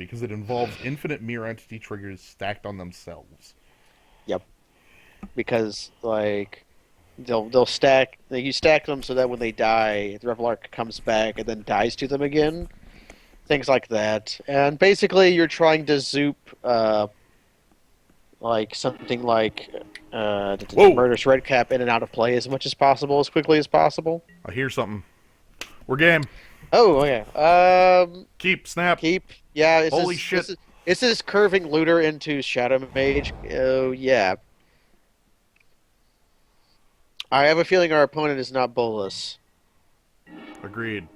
because it involves infinite mirror entity triggers stacked on themselves. Yep. Because like they'll stack you stack them so that when they die, the Revelark comes back and then dies to them again. Things like that. And basically you're trying to zoop like something like Whoa! Murderous Redcap in and out of play as much as possible, as quickly as possible. I hear something. We're game. Oh, okay. Keep, snap. Keep. Yeah, Holy shit. this is curving Looter into Shadow Mage. Oh, yeah. I have a feeling our opponent is not Bolus. Agreed.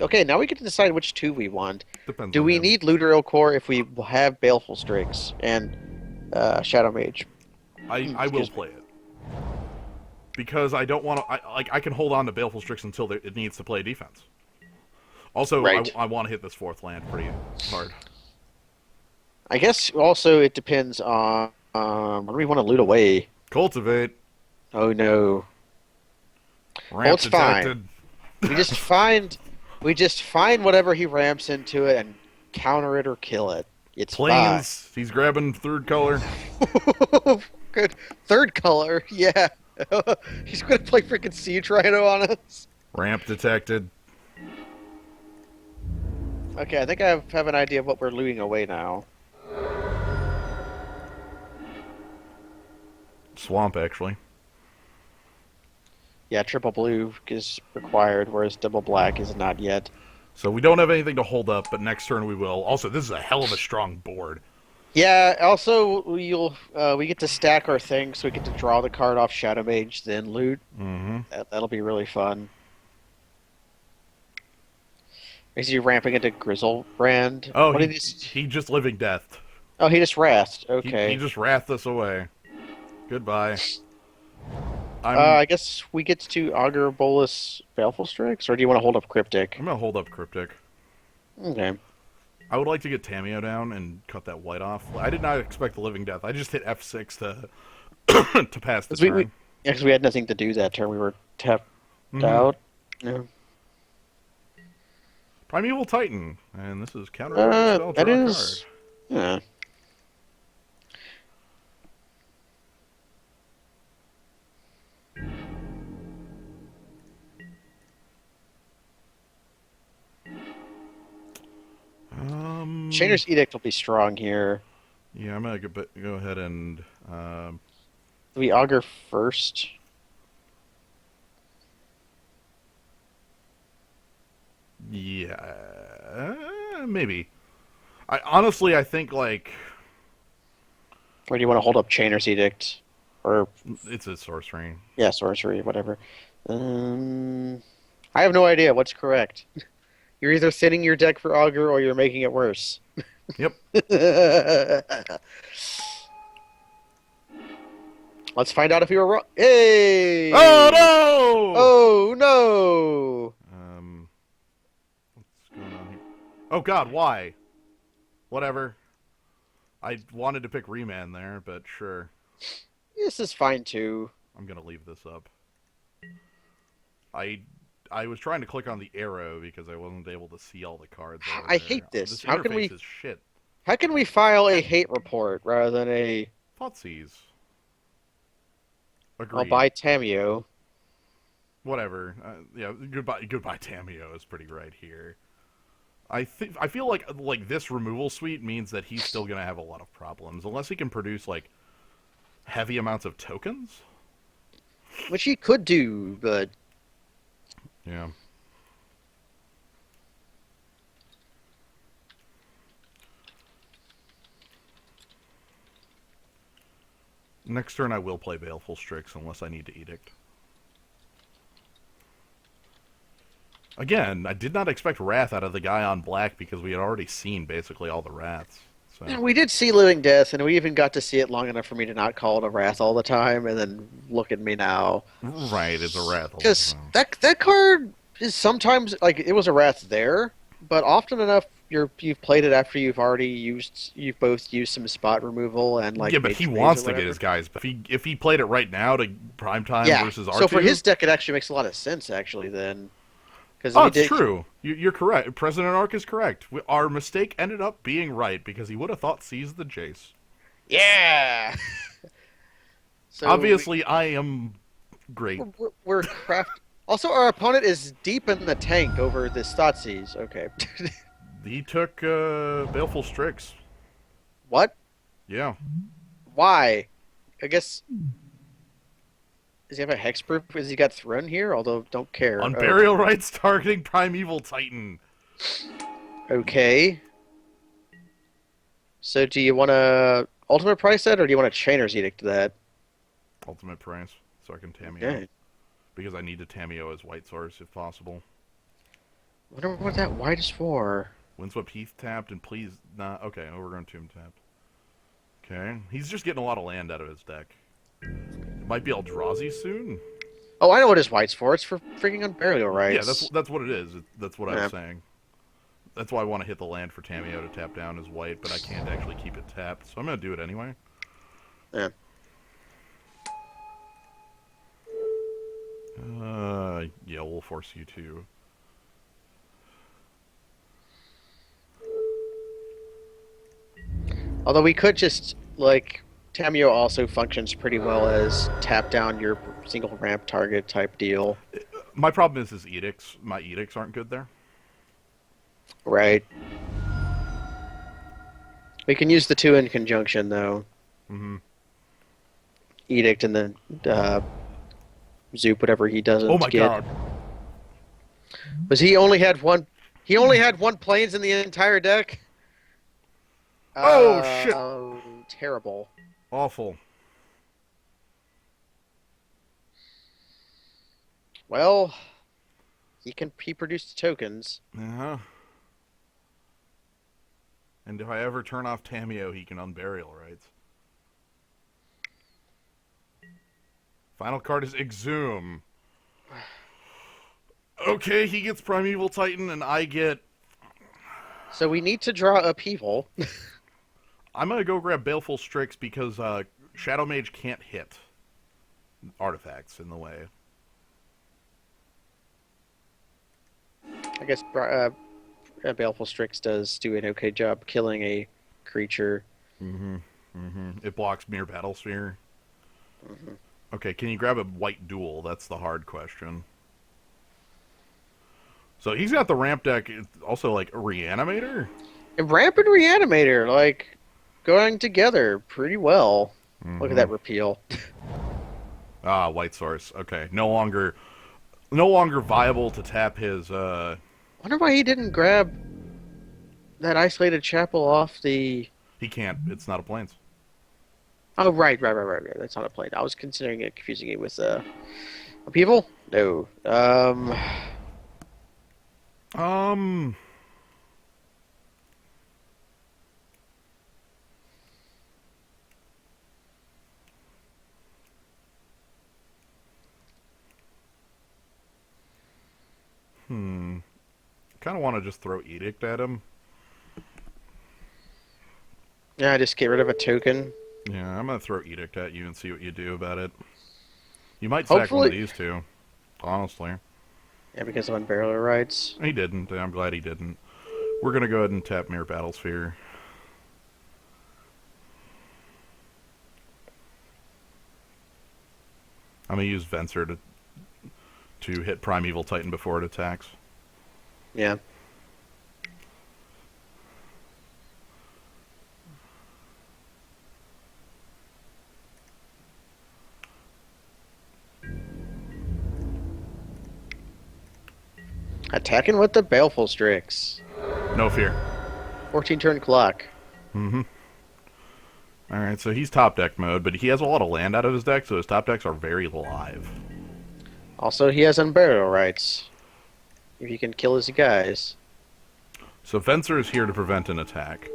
Okay, now we get to decide which two we want. Depends Do on we him. need Looter Ilcore if we have Baleful Strix and Shadow Mage? I will play it. Because I don't want to... I can hold on to Baleful Strix until it needs to play defense. Also, Right. I want to hit this fourth land pretty hard. I guess also it depends on what do we want to loot away? Cultivate. Oh no. Ramp It's fine. detected. We just find whatever he ramps into it and counter it or kill it. It's Plains. He's grabbing third color. fine. Good. Third color, yeah. He's gonna play freaking Siege Rhino on us. Ramp detected. Okay, I think I have an idea of what we're looting away now. Swamp, actually. Yeah, triple blue is required, whereas double black is not yet. So we don't have anything to hold up, but next turn we will. Also, this is a hell of a strong board. Yeah, also we get to stack our things, so we get to draw the card off Shadow Mage, then loot. Mm-hmm. That'll be really fun. Is he ramping into Grizzlebrand? Oh, What he, did he... he just living death. Oh, he just wrathed. He Okay. just wrathed us away. Goodbye. I guess we get to Augur Bolus Baleful Strix, or do you want to hold up Cryptic? I'm gonna hold up Cryptic. Okay. I would like to get Tamio down and cut that white off. I did not expect the living death. I just hit F6 to pass the turn. Yeah, because we had nothing to do that turn. We were tapped out. Yeah. Primeval Titan, and this is counter spell, draw That a is... Yeah. card. Chainer's Edict will be strong here. Yeah, I'm gonna go ahead and Do we Augur first? yeah, maybe. I think like Or do you want to hold up Chainer's Edict? Or, it's a sorcery. yeah, Sorcery, whatever. I have no idea what's correct. You're either thinning your deck for Augur or you're making it worse. Yep. Let's find out if you were wrong. Hey! Oh no! Oh no! What's going on here? Oh God, why? Whatever. I wanted to pick Remand there, but sure. This is fine too. I'm gonna leave this up. I was trying to click on the arrow because I wasn't able to see all the cards. I hate this. This How can interface we? is shit. How can we file a hate report rather than a? Thoughtseize. I'll Agreed. buy Tamio. Whatever. Yeah, goodbye Tamio is pretty right here. I feel like this removal suite means that he's still gonna have a lot of problems unless he can produce like heavy amounts of tokens. Which he could do, but Yeah. Next turn I will play Baleful Strix unless I need to Edict. Again, I did not expect Wrath out of the guy on black because we had already seen basically all the Wraths. So. we did see Living Death, and we even got to see it long enough for me to not call it a Wrath all the time, and then look at me now. Right, it's a Wrath. Because that card is sometimes, like, it was a Wrath there, but often enough you've played it after you've both used some spot removal and like. Yeah, but he wants to get his guys. But if he played it right now to prime time versus R2. So for his deck, it actually makes a lot of sense. Actually, then. Because Oh, we it's did. true. You're correct. President Ark is correct. Our mistake ended up being right because he would have thought seize the Jace. Yeah. So Obviously, I am great. we're craft. Also, our opponent is deep in the tank over this Thoughtseize. Okay. He took Baleful Strix. What? Yeah. Why? I guess. Does he have a hexproof? Has he got Throne here? Although, don't care. Oh, Unburial Rites targeting Primeval Titan. okay. So, do you want to ultimate price that, or do you want a Chainer's Edict to that? Ultimate price. So I can Tameo. Okay. Because I need to Tameo as White Source if possible. Wonder what that white is for. Windswept Heath tapped and please not. Okay, Overgrown Tomb tapped. Okay. He's just getting a lot of land out of his deck. Might be Eldrazi soon. Oh, I know what his white's for. It's for freaking Unburial Yeah, Rights. that's what it is. That's what I Yeah. was saying. That's why I want to hit the land for Tameo to tap down as white, but I can't actually keep it tapped, so I'm gonna do it anyway. Yeah. Yeah, we'll force you to. Although we could just like Tamio also functions pretty well as tap down your single ramp target type deal. My problem is his edicts. My edicts aren't good there. Right. We can use the two in conjunction though. Mm-hmm. Edict and then Zoop, whatever he doesn't Oh my get. god. Was he only had one? He only had one planes in the entire deck. Oh, shit. Terrible. Awful. Well, he produced tokens. Uh-huh. And if I ever turn off Tameo, he can Unburial Rights. Final card is Exhume. Okay, he gets Primeval Titan, and I get... So we need to draw upheaval. I'm gonna go grab Baleful Strix because Shadow Mage can't hit artifacts in the way. I guess Baleful Strix does do an okay job killing a creature. Mm-hmm. Mm-hmm. It blocks Mere Battlesphere. Mm-hmm. Okay, can you grab a white duel? That's the hard question. So he's got the ramp deck, also like a Reanimator? And Ramp and Reanimator, like, going together pretty well. Mm-hmm. Look at that repeal. Ah, White Source. Okay, no longer viable to tap his. Wonder why he didn't grab that Isolated Chapel off the. He can't. It's not a plains. Oh, right. That's not a plane. I was considering it, confusing it with upheaval. No. Um. Kind of want to just throw Edict at him. Yeah, just get rid of a token. Yeah, I'm gonna throw Edict at you and see what you do about it. You might sack one Hopefully. of these two. Honestly, Yeah, because of Unburial Rights. he didn't. I'm glad he didn't. We're gonna go ahead and tap Mere Battlesphere. I'm gonna use Venser to hit Primeval Titan before it attacks. Yeah. Attacking with the Baleful Strix. No fear. 14 turn clock. Mm-hmm. Alright, so he's top deck mode, but he has a lot of land out of his deck, so his top decks are very live. Also, he has Unburial Rights. If you can kill his guys. So Venser is here to prevent an attack.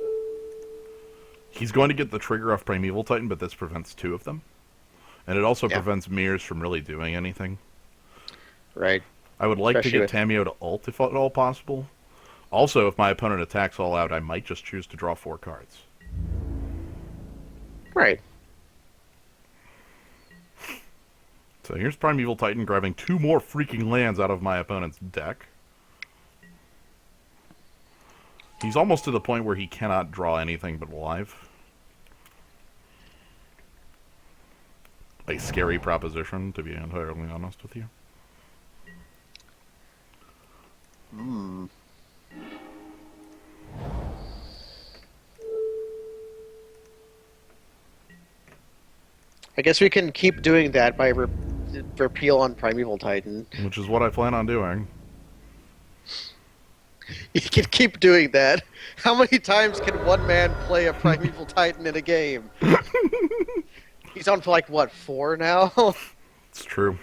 He's going to get the trigger off Primeval Titan, but this prevents two of them. And it also prevents Mirrors from really doing anything. Right. I would like Especially to get Tameo to ult if at all possible. Also, if my opponent attacks all out, I might just choose to draw 4 cards. Right. So here's Primeval Titan grabbing 2 more freaking lands out of my opponent's deck. He's almost to the point where he cannot draw anything but live. A scary proposition, to be entirely honest with you. Hmm. I guess we can keep doing that by repeal on Primeval Titan. Which is what I plan on doing. You can keep doing that. How many times can one man play a Primeval Titan in a game? He's on for like, what, 4 now? It's true.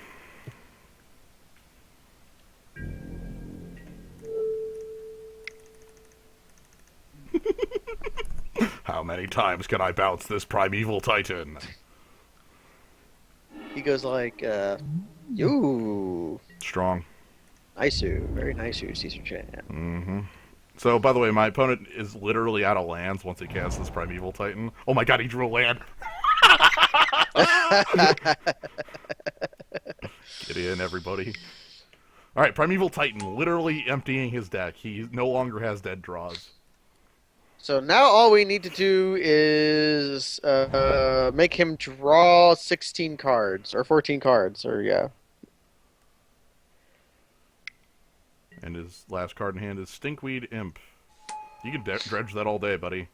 How many times can I bounce this Primeval Titan? He goes like, you. Strong. Nice-oo. Very nice-oo, Caesar Chan. Mm-hmm. So, by the way, my opponent is literally out of lands once he casts this Primeval Titan. Oh my god, he drew a land! Get in, everybody. Alright, Primeval Titan, literally emptying his deck. He no longer has dead draws. So now all we need to do is make him draw 16 cards, or 14 cards, or yeah. And his last card in hand is Stinkweed Imp. You can dredge that all day, buddy.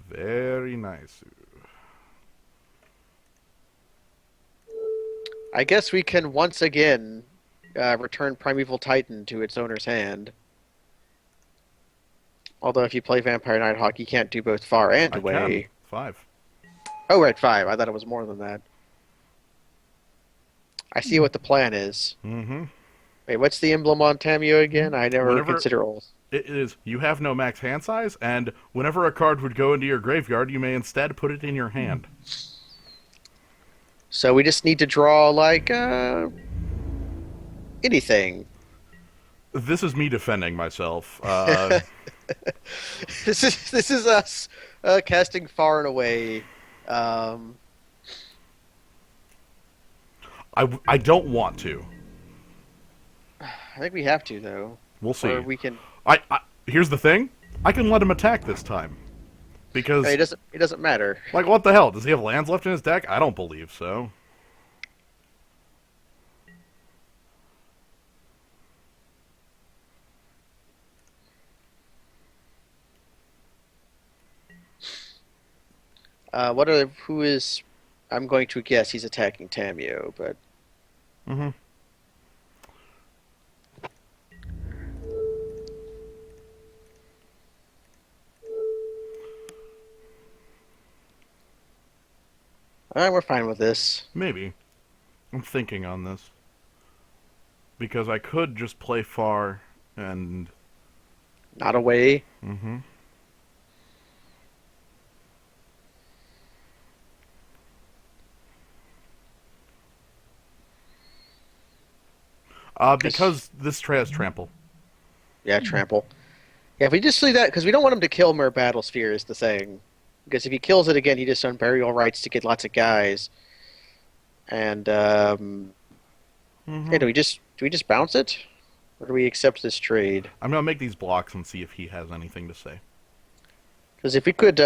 Very nice. I guess we can once again return Primeval Titan to its owner's hand. Although if you play Vampire Nighthawk, you can't do both far and I away. can. 5. Oh, right, 5. I thought it was more than that. I see what the plan is. Mm-hmm. Wait, what's the emblem on Tamio again? I never Whenever- consider all. It is, you have no max hand size, and whenever a card would go into your graveyard, you may instead put it in your hand. So we just need to draw, like, anything. This is me defending myself. This is us casting Far and Away. I don't want to. I think we have to, though. We'll see. Or we can. Here's the thing. I can let him attack this time. Because, It doesn't matter. like, what the hell? Does he have lands left in his deck? I don't believe so. Who is? I'm going to guess he's attacking Tamio, but Mm-hmm. we're fine with this. Maybe. I'm thinking on this. Because I could just play far and... Not away. Mm-hmm. Because this has trample. Yeah, trample. Yeah, if we just leave that, because we don't want him to kill Mer Battlesphere is the thing. Because if he kills it again, he just on burial rights to get lots of guys. And Mm-hmm. hey, do we just bounce it, or do we accept this trade? I'm gonna make these blocks and see if he has anything to say. Because if we could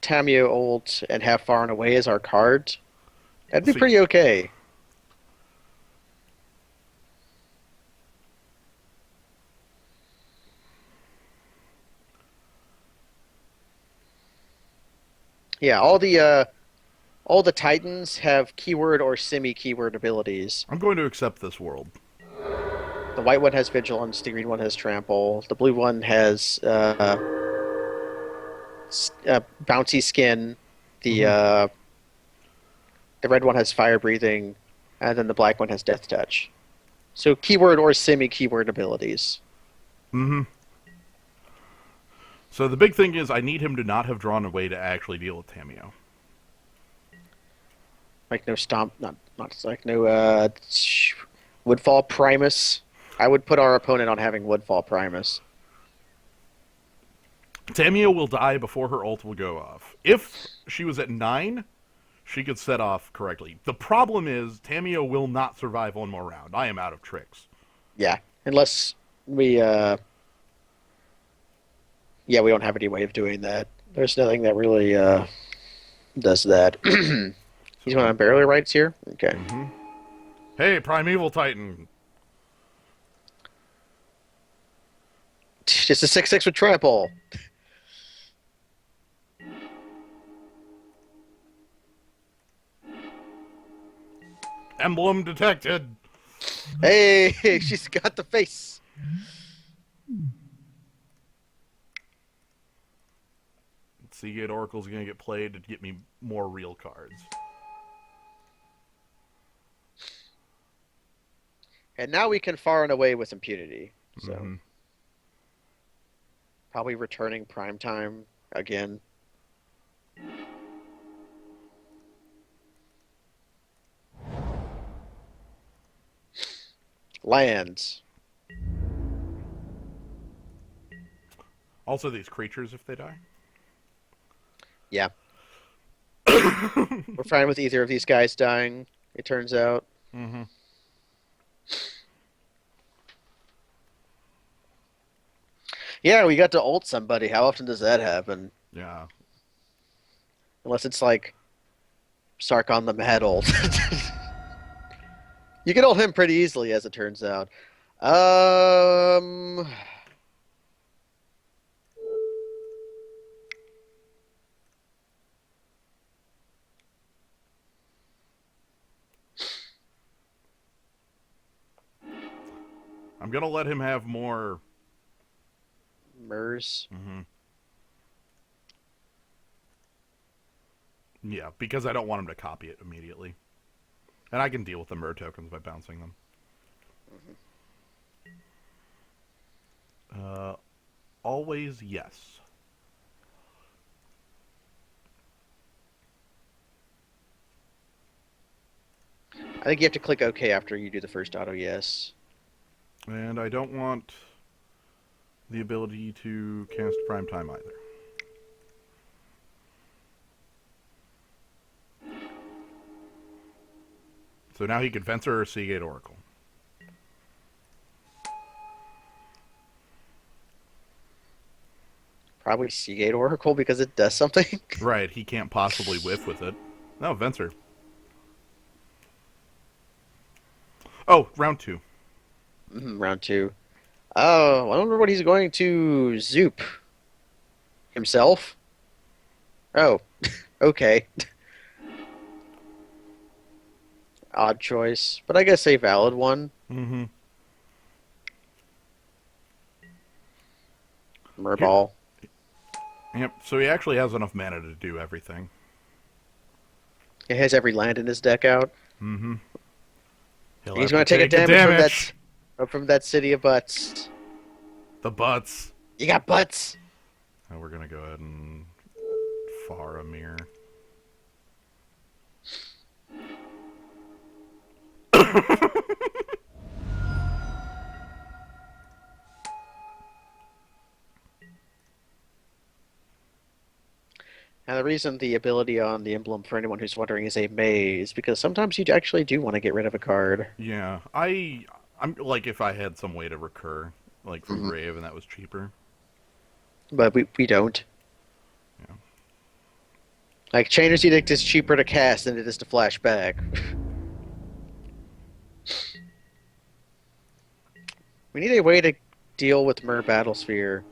Tamio ult and have Far and Away as our cards, that'd be See. pretty okay. Yeah, all the Titans have keyword or semi-keyword abilities. I'm going to accept this world. The white one has Vigilance, the green one has Trample, the blue one has Bouncy Skin, the red one has Fire Breathing, and then the black one has Death Touch. So keyword or semi-keyword abilities. Mm-hmm. So the big thing is I need him to not have drawn away to actually deal with Tamio. Like no Stomp, not like no Woodfall Primus. I would put our opponent on having Woodfall Primus. Tamio will die before her ult will go off. If she was at 9, She could set off correctly. The problem is Tamio will not survive one more round. I am out of tricks. Yeah, unless we, yeah, we don't have any way of doing that. There's nothing that really does that. So He's one on barely rights here. Okay. Hey, Primeval Titan. Just a 6/6 with trample. Emblem detected. Hey, she's got the face. Seagate Oracle's gonna get played to get me more real cards. And now we can far and away with impunity. So probably returning prime time again. Lands. Also, these creatures, if they die. Yeah. We're fine with either of these guys dying, it turns out. Yeah, we got to ult somebody. How often does that happen? Yeah. Unless it's like Sarkon the Mad ult. You can ult him pretty easily, as it turns out. Um, I'm gonna let him have more. Mers. Yeah, because I don't want him to copy it immediately. And I can deal with the Mer tokens by bouncing them. Always yes. I think you have to click OK after you do the first auto yes. And I don't want the ability to cast Prime Time either. So now he could Fencer or Seagate Oracle. Probably Seagate Oracle because it does something. Right, he can't possibly whiff with it. No, Venser. Oh, round 2. Round 2. Oh, I wonder what he's going to Zoop. Himself? Oh, okay. Odd choice, but I guess a valid one. Murball. Yep, so he actually has enough mana to do everything. He has every land in his deck out. He's He's going to take a damage from that city of butts. The butts. You got butts. Now we're going to go ahead and Faramir. Now, the reason the ability on the emblem, for anyone who's wondering, is a maze, because sometimes you actually do want to get rid of a card. Yeah, I'm like if I had some way to recur, like from Grave, and that was cheaper. But we don't. Yeah. Like, Chainer's Edict is cheaper to cast than it is to flash back. We need a way to deal with Mer Battlesphere.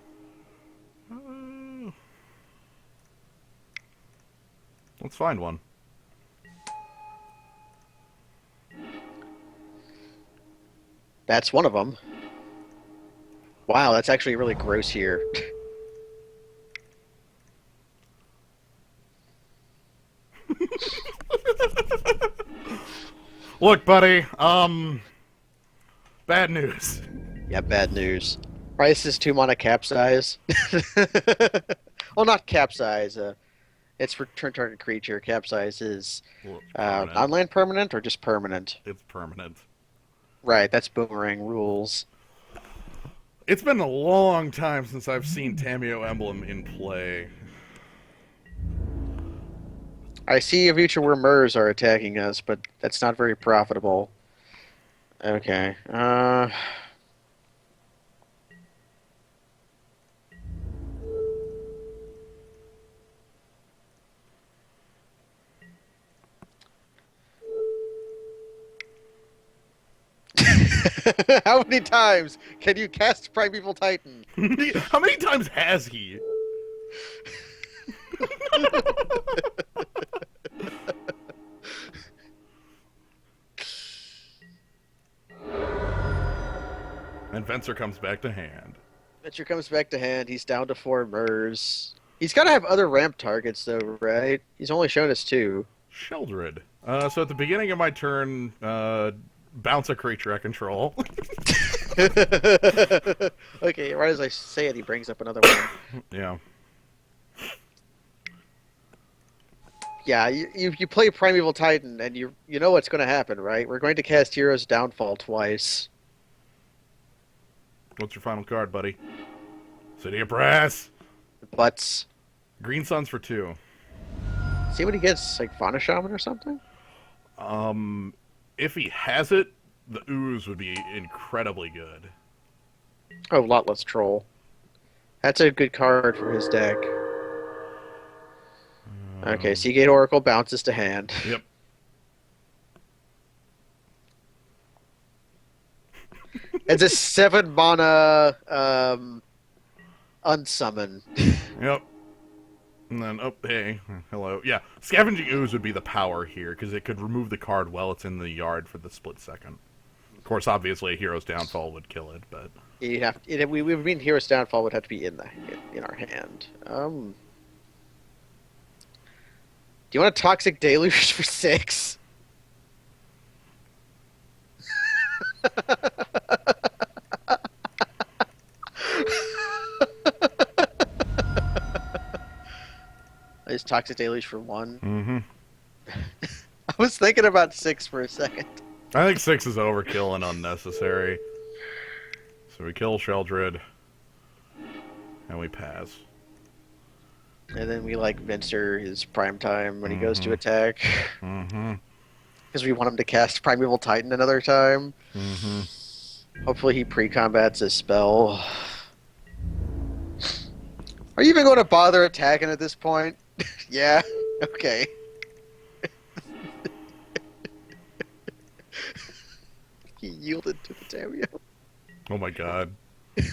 Let's find one. That's one of them. Wow, that's actually really gross here. Look, buddy, bad news. Yeah, bad news. Price is 2 mana capsize. Well, not capsize. It's return target creature. Capsize is Well, it's permanent. non-land permanent or just permanent? It's permanent. Right, that's Boomerang rules. It's been a long time since I've seen Tamio Emblem in play. I see a future where Murs are attacking us, but that's not very profitable. Okay. How many times can you cast Primeval Titan? How many times has he? And Venser comes back to hand. Venture comes back to hand. He's down to 4 Murs. He's got to have other ramp targets, though, right? He's only shown us 2. Sheldred. So at the beginning of my turn, bounce a creature I control. Okay, right as I say it, he brings up another one. Yeah. Yeah, you play Primeval Titan, and you know what's going to happen, right? We're going to cast Hero's Downfall twice. What's your final card, buddy? City of Brass. Butts. Green Suns for 2. See what he gets, like Fauna Shaman or something? If he has it, the ooze would be incredibly good. Oh, Lotless Troll. That's a good card for his deck. Okay, Seagate Oracle bounces to hand. Yep. It's a 7 mana unsummon. Yep. And then, oh, hey, hello. Yeah, Scavenging Ooze would be the power here, because it could remove the card while it's in the yard for the split second. Of course, obviously, a Hero's Downfall would kill it, but... You have we mean Hero's Downfall would have to be in our hand. Do you want a Toxic Deluge for 6? Is Toxic Deluge for 1? Mm-hmm. I was thinking about 6 for a second. I think 6 is overkill and unnecessary. So we kill Sheldred, and we pass. And then we like Venser his prime time when he goes to attack. Mm-hmm. Because we want him to cast Primeval Titan another time. Mm-hmm. Hopefully he pre-combats his spell. Are you even going to bother attacking at this point? Yeah? Okay. He yielded to the Tamio. Oh my god. This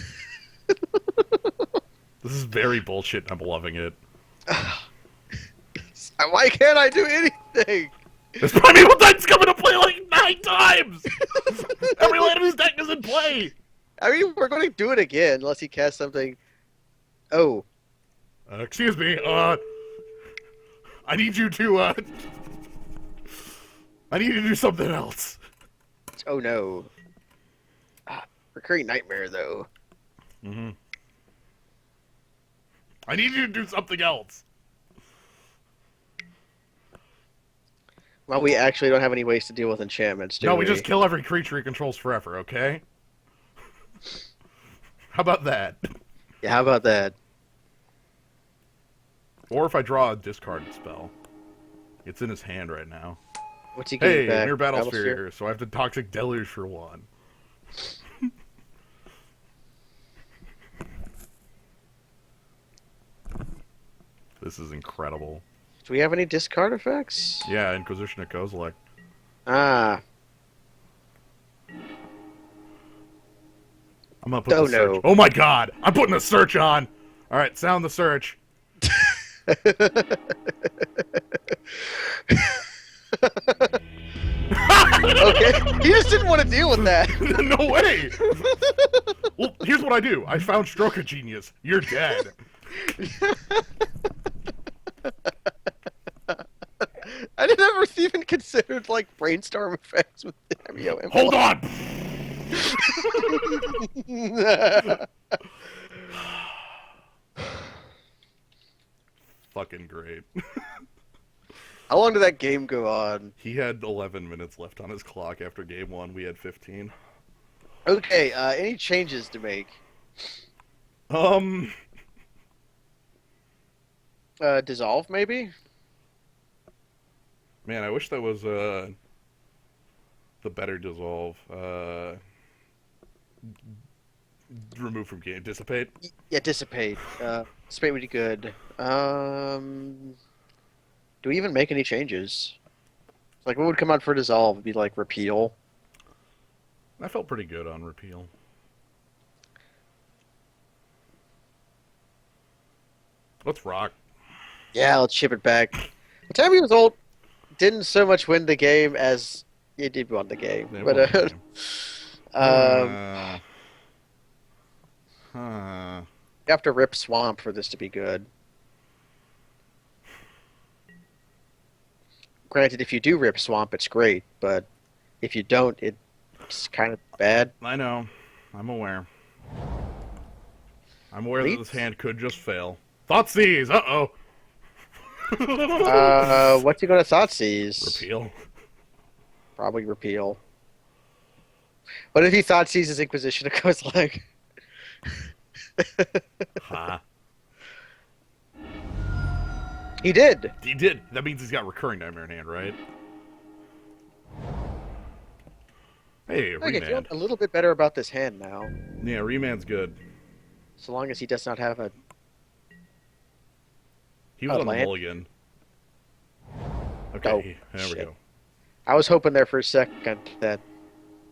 is very bullshit, and I'm loving it. Why can't I do anything? This Primeval Titan's coming to play like 9 times! Every land of his deck is in play! I mean, we're going to do it again, unless he casts something... Oh. Excuse me, I need you to, I need you to do something else. Oh no. Recurring Nightmare, though. Mm-hmm. I need you to do something else. Well, we actually don't have any ways to deal with enchantments, do we? No, we just kill every creature he controls forever, okay? How about that? Yeah, how about that? Or if I draw a discarded spell. It's in his hand right now. What's he getting Hey, back? near Battlesphere, so I have to Toxic Deluge for 1. This is incredible. Do we have any discard effects? Yeah, Inquisition of Kozilek. Ah. I'm gonna put Oh, the search. no. Oh my god! I'm putting a search on! Alright, sound the search. Okay, he just didn't want to deal with that. No way! Well, here's what I do. I found Stroke of Genius. You're dead. I never even considered like brainstorm effects with the Tamio. Hold on! Fucking great. How long did that game go on? He had 11 minutes left on his clock after game 1. We had 15. Okay, any changes to make? Um, Dissolve, maybe? Man, I wish that was the better dissolve. Remove from game. Dissipate. Yeah, dissipate. Dissipate would be good. Do we even make any changes? Like, what would come out for dissolve? It'd be like repeal. I felt pretty good on repeal. Let's rock. Yeah, let's ship it back. The time he was old didn't so much win the game as it did win the game, Yeah, but well, okay. um, Huh. you have to rip swamp for this to be good. Granted, if you do rip swamp, it's great, but if you don't, it's kind of bad. I know. I'm aware. I'm aware that this hand could just fail. Thoughtseize! Uh-oh! What's he going to Thoughtseize? Repeal. Probably repeal. But if he Thoughtseizes Inquisition, it goes like... Ha. He did! He did. That means he's got recurring nightmare in hand, right? Hey, I feel remand. a little bit better about this hand now. Yeah, remand's good. So long as he does not have a... He was on the land? mulligan. Okay, Oh, there we shit. go. I was hoping there for a second that...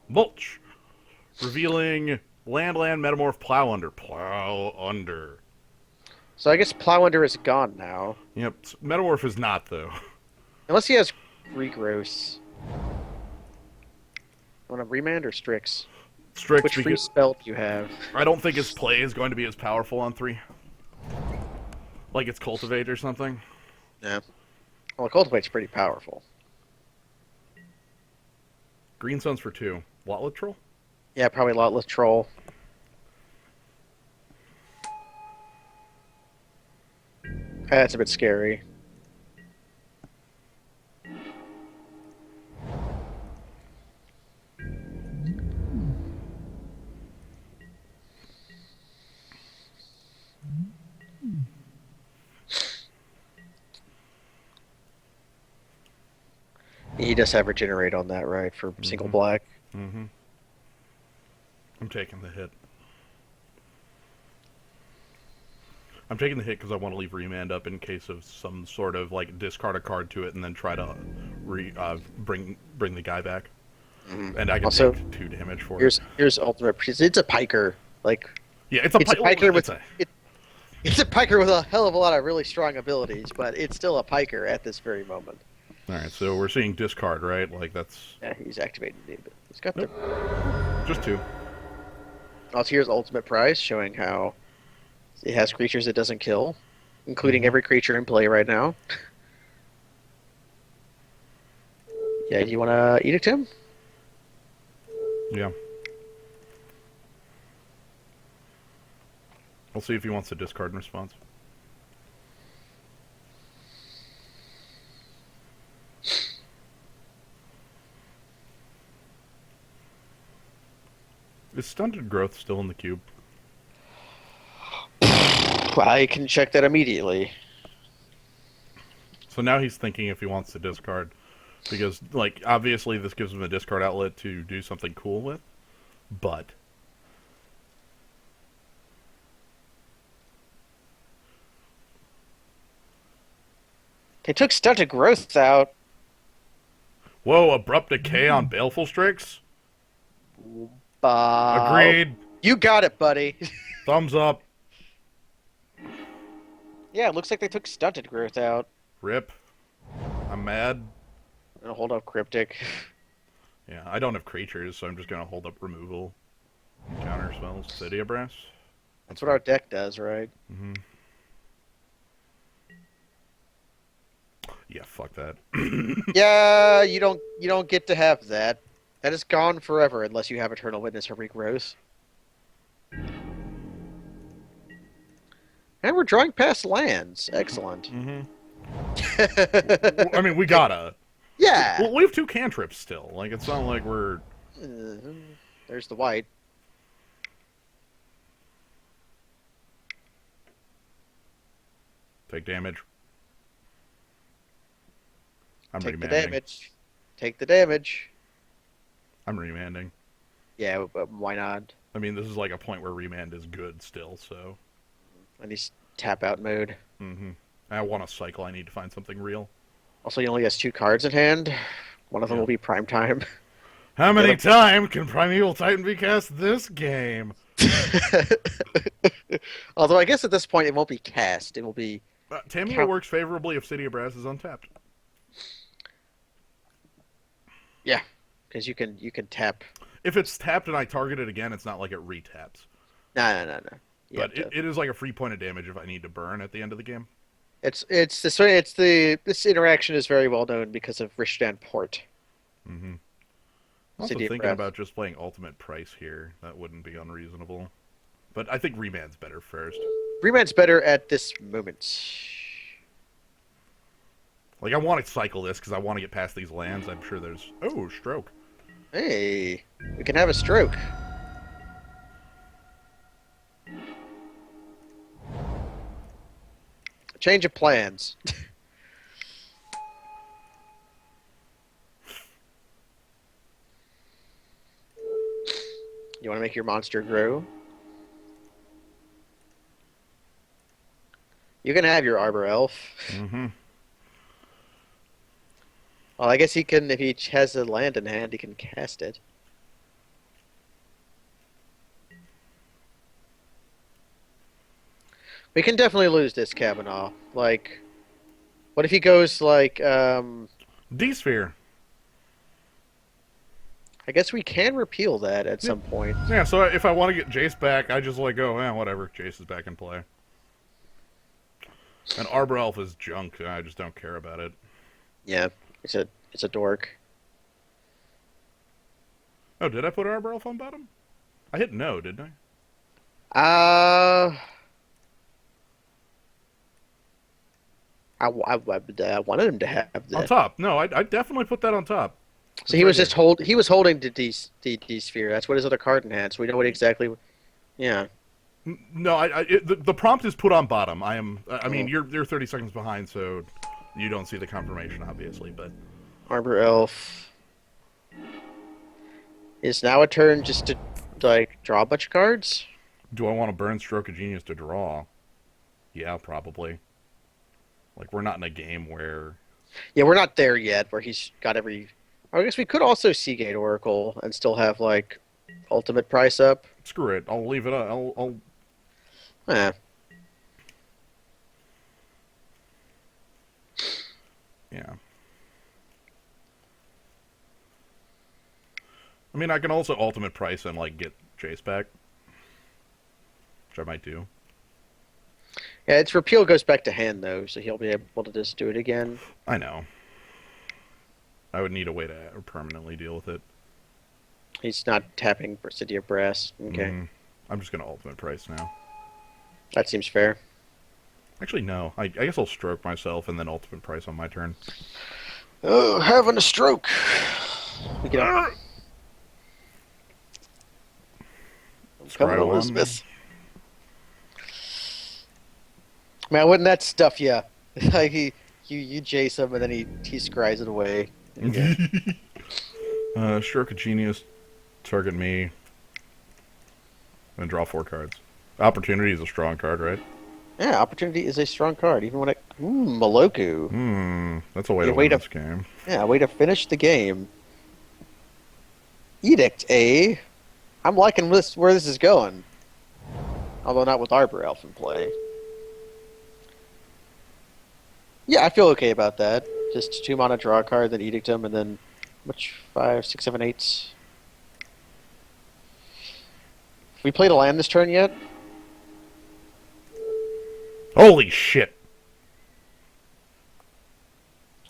Mulch! Revealing land, metamorph, plow under. Plow under. So I guess Plow Under is gone now. Yep, metamorph is not, though. Unless he has Regross. Want a Remand or Strix? Strix, Which free because spell do you have? I don't think his play is going to be as powerful on 3. Like it's Cultivate or something. Yeah. Well, Cultivate's pretty powerful. Green Sun's for 2. Lotlet Troll? Yeah, probably Lotless Troll. That's a bit scary. He does have Regenerate on that, right, for single black. Mm-hmm. I'm taking the hit. I'm taking the hit because I want to leave remand up in case of some sort of like discard a card to it and then try to bring the guy back. And I can Also, take 2 damage for Here's it. here's ultimate. It's a piker. Like Yeah, it's a piker with it's a, it's a piker with a hell of a lot of really strong abilities, but it's still a piker at this very moment. all right, so we're seeing discard, right? Like that's Yeah, he's activated the ability. He's got Nope. the. just 2. Also, here's ultimate prize showing how it has creatures it doesn't kill, including every creature in play right now. Yeah, do you want to edict him? Yeah. We'll see if he wants to discard in response. Is stunted growth still in the cube? I can check that immediately. So now he's thinking if he wants to discard. Because, like, obviously this gives him a discard outlet to do something cool with. But They took stunted growth out. whoa, abrupt decay on baleful strix? Uh, Agreed. You got it, buddy. Thumbs up. Yeah, it looks like they took stunted growth out. Rip. I'm mad. I'm gonna hold up cryptic. Yeah, I don't have creatures, so I'm just gonna hold up removal. Counter spells. City of Brass. That's what our deck does, right? Mm-hmm. Yeah, fuck that. Yeah, you don't get to have that. That is gone forever unless you have Eternal Witness or Regrowth. And we're drawing past lands. Excellent. Mm-hmm. I mean, we gotta. Yeah. Well, we have 2 cantrips still. Like, it's not like we're... There's the white. Take damage. I'm Take the remanding. damage. Take the damage. I'm remanding. Yeah, but why not? I mean, this is like a point where remand is good still, so. And he's tap out mode. Mm-hmm. I want a cycle. I need to find something real. Also, he only has 2 cards in hand. One of them Yeah. will be prime time. How The many other. times can Primeval Titan be cast this game? Although I guess at this point it won't be cast. It will be Tameo count. works favorably if City of Brass is untapped. Yeah, because you can tap. If it's tapped and I target it again, it's not like it retaps. No. You But have to. it is like a free point of damage if I need to burn at the end of the game. This interaction is very well known because of Rishdan Port. Mm-hmm. I'm also City of thinking Breath. about just playing Ultimate Price here. That wouldn't be unreasonable. But I think Remand's better first. Remand's better at this moment. Like, I want to cycle this because I want to get past these lands. I'm sure there's... Oh, Stroke. Hey, we can have a stroke. Change of plans. You want to make your monster grow? You can have your Arbor Elf. Mm-hmm. Well, I guess he can, if he has a land in hand, he can cast it. We can definitely lose this Kavanaugh. Like, what if he goes like, D-Sphere. I guess we can repeal that at Yeah. some point. Yeah, so if I want to get Jace back, I just like go, whatever. Jace is back in play. And Arbor Elf is junk. I just don't care about it. Yeah, it's a dork. Oh, did I put Arbor Elf on bottom? I hit no, didn't I? I wanted him to have On that. top. No, I definitely put that on top. So he was just he was holding the D sphere. That's what his other card in hand. So we know what exactly. Yeah. No, the prompt is put on bottom. I mean, Oh. you're 30 seconds behind, so you don't see the confirmation, obviously. But Arbor Elf is now a turn just to like draw a bunch of cards. do I want to burn Stroke of Genius to draw? Yeah, probably. Like, we're not in a game where... Yeah, we're not there yet where he's got every. I guess we could also Seagate Oracle and still have like ultimate price up. Screw it. I'll leave it up. I'll... Eh. Yeah. I mean, I can also ultimate price and, like, get Jace back. Which I might do. Yeah, its repeal goes back to hand though, so he'll be able to just do it again. I know. I would need a way to permanently deal with it. He's not tapping for City of Brass. Okay, I'm just going to ultimate price now. that seems fair. Actually, no. I guess I'll stroke myself and then ultimate price on my turn. Oh, having a stroke. We get up. Come on, Scry one. Elizabeth. Man, wouldn't that stuff you? Like you chase him and then he scries it away. Stroke of Genius, target me, and draw 4 cards. Opportunity is a strong card, right? Yeah, opportunity is a strong card, even when it. Maloku. That's a way to Yeah, way win to- this game. Yeah, way to finish the game. Edict, eh? I'm liking this where this is going. Although not with Arbor Elf in play. Yeah, I feel okay about that. Just 2 mana draw a card, then Edict him, and then which 5, 6, 7, 8. We played a land this turn yet? Holy shit!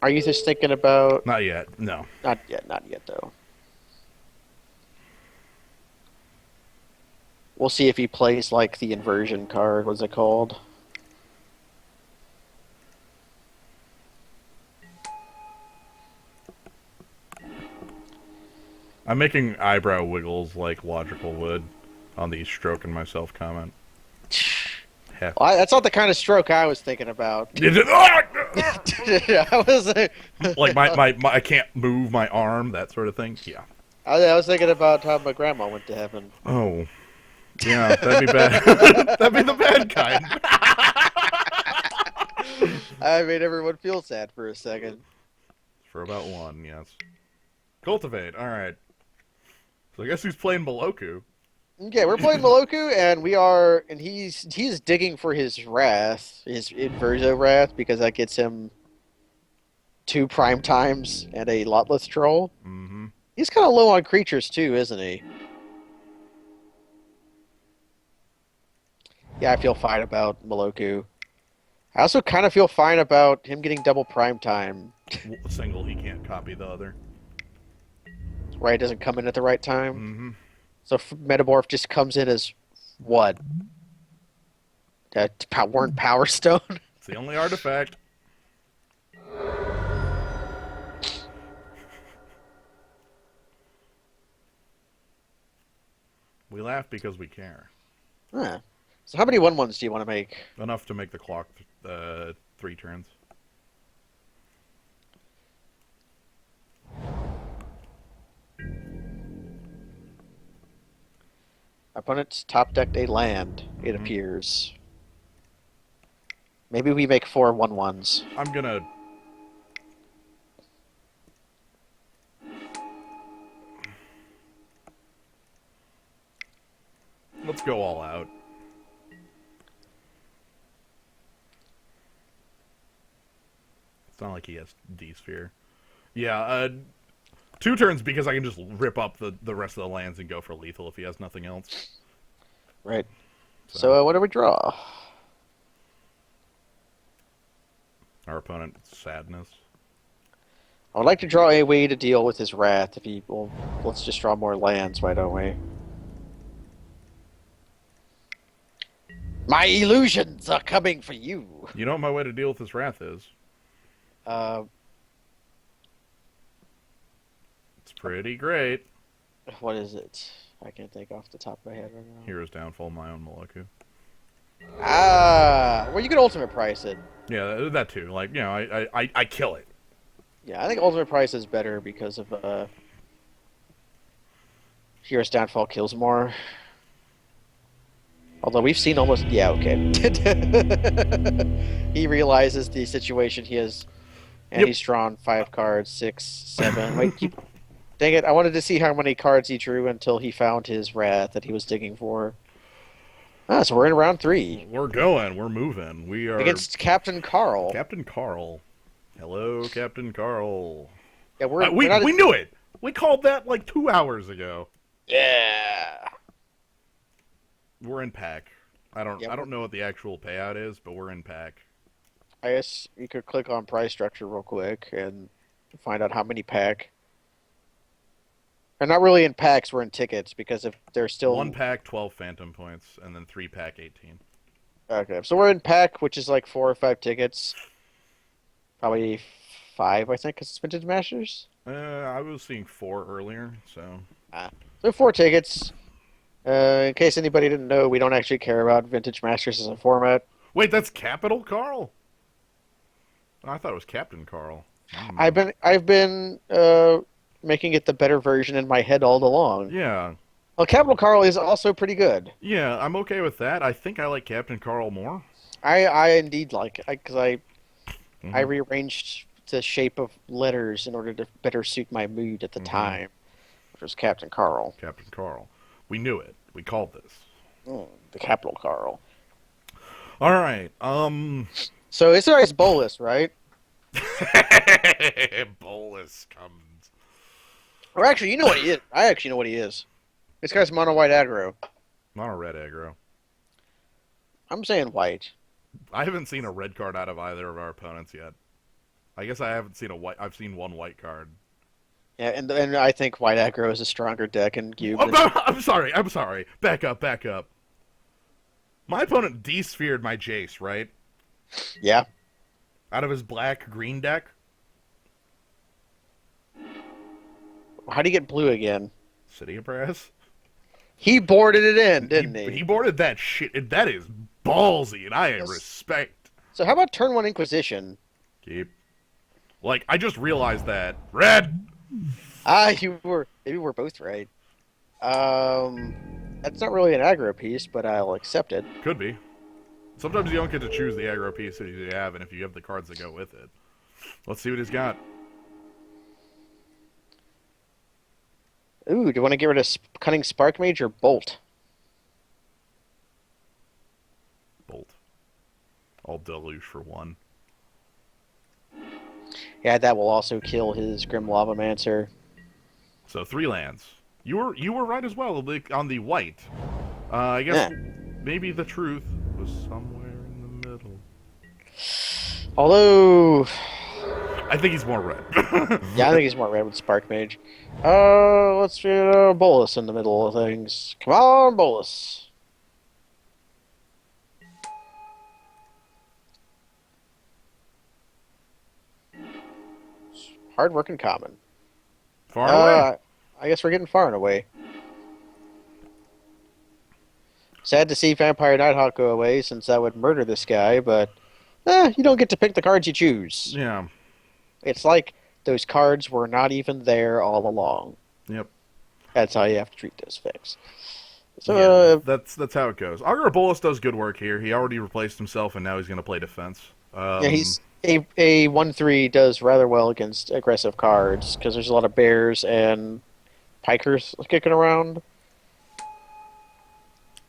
Are you just thinking about? Not yet. No. Not yet though. We'll see if he plays like the inversion card. What's it called? I'm making eyebrow wiggles like logical would on the stroking myself comment. Heck. Well, that's not the kind of stroke I was thinking about. Is it? I was like, Like I can't move my arm, that sort of thing. Yeah. I was thinking about how my grandma went to heaven. Oh, yeah, that'd be bad. That'd be the bad kind. I made everyone feel sad for a second. For about one, yes. Cultivate. All right. So I guess he's playing Maloku. Okay, we're playing Maloku, and he's digging for his wrath, his Inverso wrath, because that gets him 2 prime times and a lotless troll. Mm-hmm. He's kind of low on creatures too, isn't he? Yeah, I feel fine about Maloku. I also kind of feel fine about him getting double prime time. Single, he can't copy the other. Right, it doesn't come in at the right time. Mm-hmm. So Metamorph just comes in as what? Warren Power Stone? It's the only artifact. We laugh because we care. Huh. So how many 1/1s do you want to make? Enough to make the clock 3 turns. Opponent's top decked a land, it appears. Maybe we make 4 1/1s. I'm gonna... Let's go all out. It's not like he has D-Sphere. Yeah, 2 turns because I can just rip up the rest of the lands and go for lethal if he has nothing else. Right. So what do we draw? Our opponent, Sadness. I would like to draw a way to deal with his wrath. If he well, let's just draw more lands, why don't we? My illusions are coming for you. You know what my way to deal with his wrath is? Uh, It's pretty great. what is it? I can't think off the top of my head right now. Hero's Downfall, my own Moloku. Ah, well, you could ultimate price it. Yeah, that too. Like, you know, I kill it. Yeah, I think ultimate price is better because of Hero's Downfall kills more. Although we've seen almost yeah, okay. He realizes the situation he is, and Yep. he's drawn 5 cards, 6, 7. Wait, dang it! I wanted to see how many cards he drew until he found his wrath that he was digging for. Ah, so we're in round 3 We're going. We're moving. We are against Captain Carl. Captain Carl. Hello, Captain Carl. Yeah, We not we knew it. We called that like 2 hours ago. yeah. We're in pack. I don't know what the actual payout is, but we're in pack. I guess you could click on price structure real quick and find out how many pack. They're not really in packs, we're in tickets because if they're still 1 pack, 12 phantom points, and then 3 pack, 18. okay. So we're in pack, which is like 4 or 5 tickets. Probably 5, I think, because it's Vintage Masters. I was seeing 4 earlier, so So 4 tickets. In case anybody didn't know, we don't actually care about Vintage Masters as a format. wait, that's Capital Carl. I thought it was Captain Carl. I've been making it the better version in my head all along. Yeah, Well, Capital Carl is also pretty good. yeah, I'm okay with that. I think I like Captain Carl more. I indeed like it because I Mhm. rearranged the shape of letters in order to better suit my mood at the time, which was Captain Carl. Captain Carl. We knew it. We called this. The Capital Carl. All right. So it's always Bolus, right? Bolus comes. Or actually, you know what he is. I actually know what he is. This guy's mono white aggro. Not a red aggro. I'm saying white. I haven't seen a red card out of either of our opponents yet. I guess I haven't seen a white. I've seen 1 white card. Yeah, and I think white aggro is a stronger deck in Cube. Oh, I'm sorry. I'm sorry. Back up. Back up. My opponent de-sphered my Jace, right? Yeah. Out of his black-green deck. How do you get blue again? City of Brass. He boarded it in, didn't he? He boarded that shit. That is ballsy, and I Yes. respect. So how about turn 1 Inquisition? Keep. Like, I just realized that. Red! Ah, you were maybe we're both right. Um, that's not really an aggro piece, but I'll accept it. Could be. Sometimes you don't get to choose the aggro piece that you have, and if you have the cards that go with it. Let's see what he's got. Ooh, do you want to get rid of Cunning Spark Mage or Bolt? Bolt. All deluge for 1. Yeah, that will also kill his Grim Lavamancer. So 3 lands. You were right as well on the white. I guess Yeah. maybe the truth was somewhere in the middle. Although, I think he's more red. yeah, I think he's more red with Spark Mage. Let's get Bolus in the middle of things. Come on, Bolus. Hard working common. Far away. I guess we're getting far and away. Sad to see Vampire Nighthawk go away, since that would murder this guy, but you don't get to pick the cards you choose. Yeah. It's like those cards were not even there all along. Yep. That's how you have to treat those things. So, Yeah, that's how it goes. Augur Bolus does good work here. He already replaced himself, and now he's going to play defense. yeah, he's a 1/3 does rather well against aggressive cards because there's a lot of bears and pikers kicking around.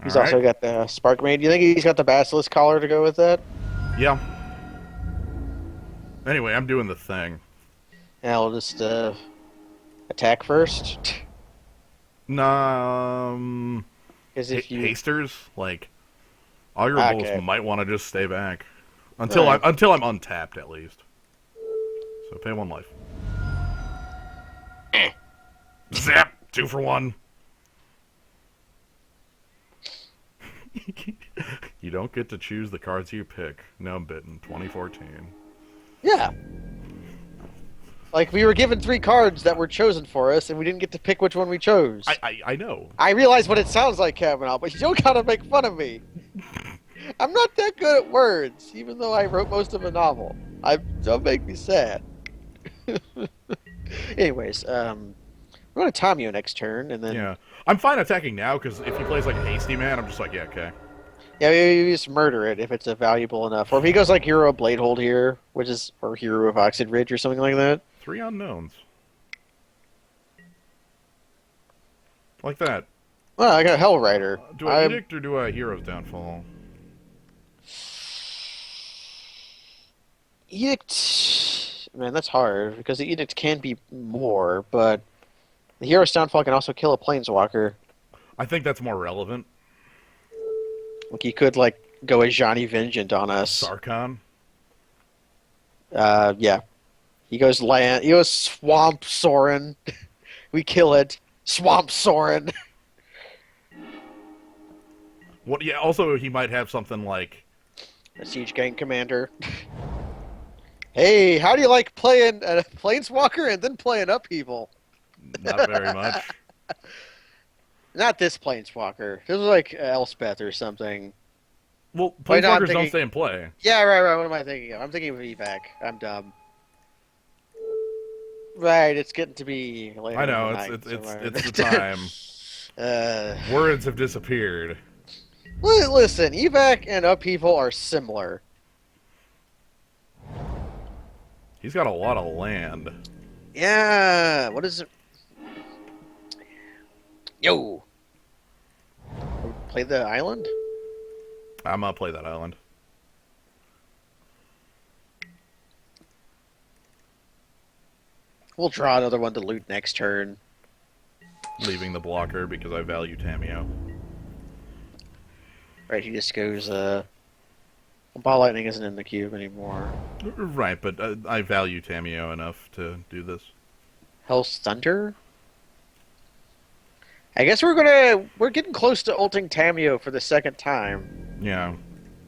He's All right. also got the Spark Maid. Do you think he's got the Basilisk Collar to go with that? Yeah. Anyway, I'm doing the thing. Yeah, I'll just attack first. Because if you Hasters, like Augur Okay. Bolus might want to just stay back until Alright. I'm untapped at least. So pay 1 life. Zap! 2 for 1. You don't get to choose the cards you pick. Gnomebitten, 2014. yeah, like we were given 3 cards that were chosen for us, and we didn't get to pick which one we chose. I know. I realize what it sounds like, Kavanaugh, but you don't gotta make fun of me. I'm not that good at words, even though I wrote most of a novel. Don't make me sad. Anyways, we're going to Tamio next turn, and then Yeah. I'm fine attacking now, because if he plays like a hasty man, I'm just like, yeah, okay. yeah, you just murder it if it's valuable enough. Or if he goes like Hero of Bladehold here, or Hero of Oxid Ridge or something like that. 3 unknowns. Like that. Well, I got Hell Rider. Do I Edict or do I Hero's Downfall? Edict. Man, that's hard because the Edict can be more, but the Hero's Downfall can also kill a Planeswalker. I think that's more relevant. Like he could like go as Johnny Vengeant on us. Sarkhan? Yeah. He goes land. He goes Swamp Soren. We kill it. Swamp Soren. What? Yeah. Also, he might have something like. A Siege Gang Commander. Hey, how do you like playing a Planeswalker and then playing Upheaval? Not very much. Not this Planeswalker. This was like Elspeth or something. Well, Wait, no, I'm Planeswalkers don't thinking- stay in play. Yeah, right. What am I thinking of? I'm thinking of evac. I'm dumb. Right, it's getting to be later. I know. in the It's night it's the somewhere. time. Words have disappeared. Listen, evac and upheaval are similar. He's got a lot of land. Yeah. What is it? Yo. Play the island? I'm gonna play that island. We'll draw another one to loot next turn. Leaving the blocker because I value Tamio. Right, he just goes, Ball Lightning isn't in the cube anymore. Right, but I value Tamio enough to do this. Hell's Thunder? I guess we're getting close to ulting Tamio for the second time. Yeah,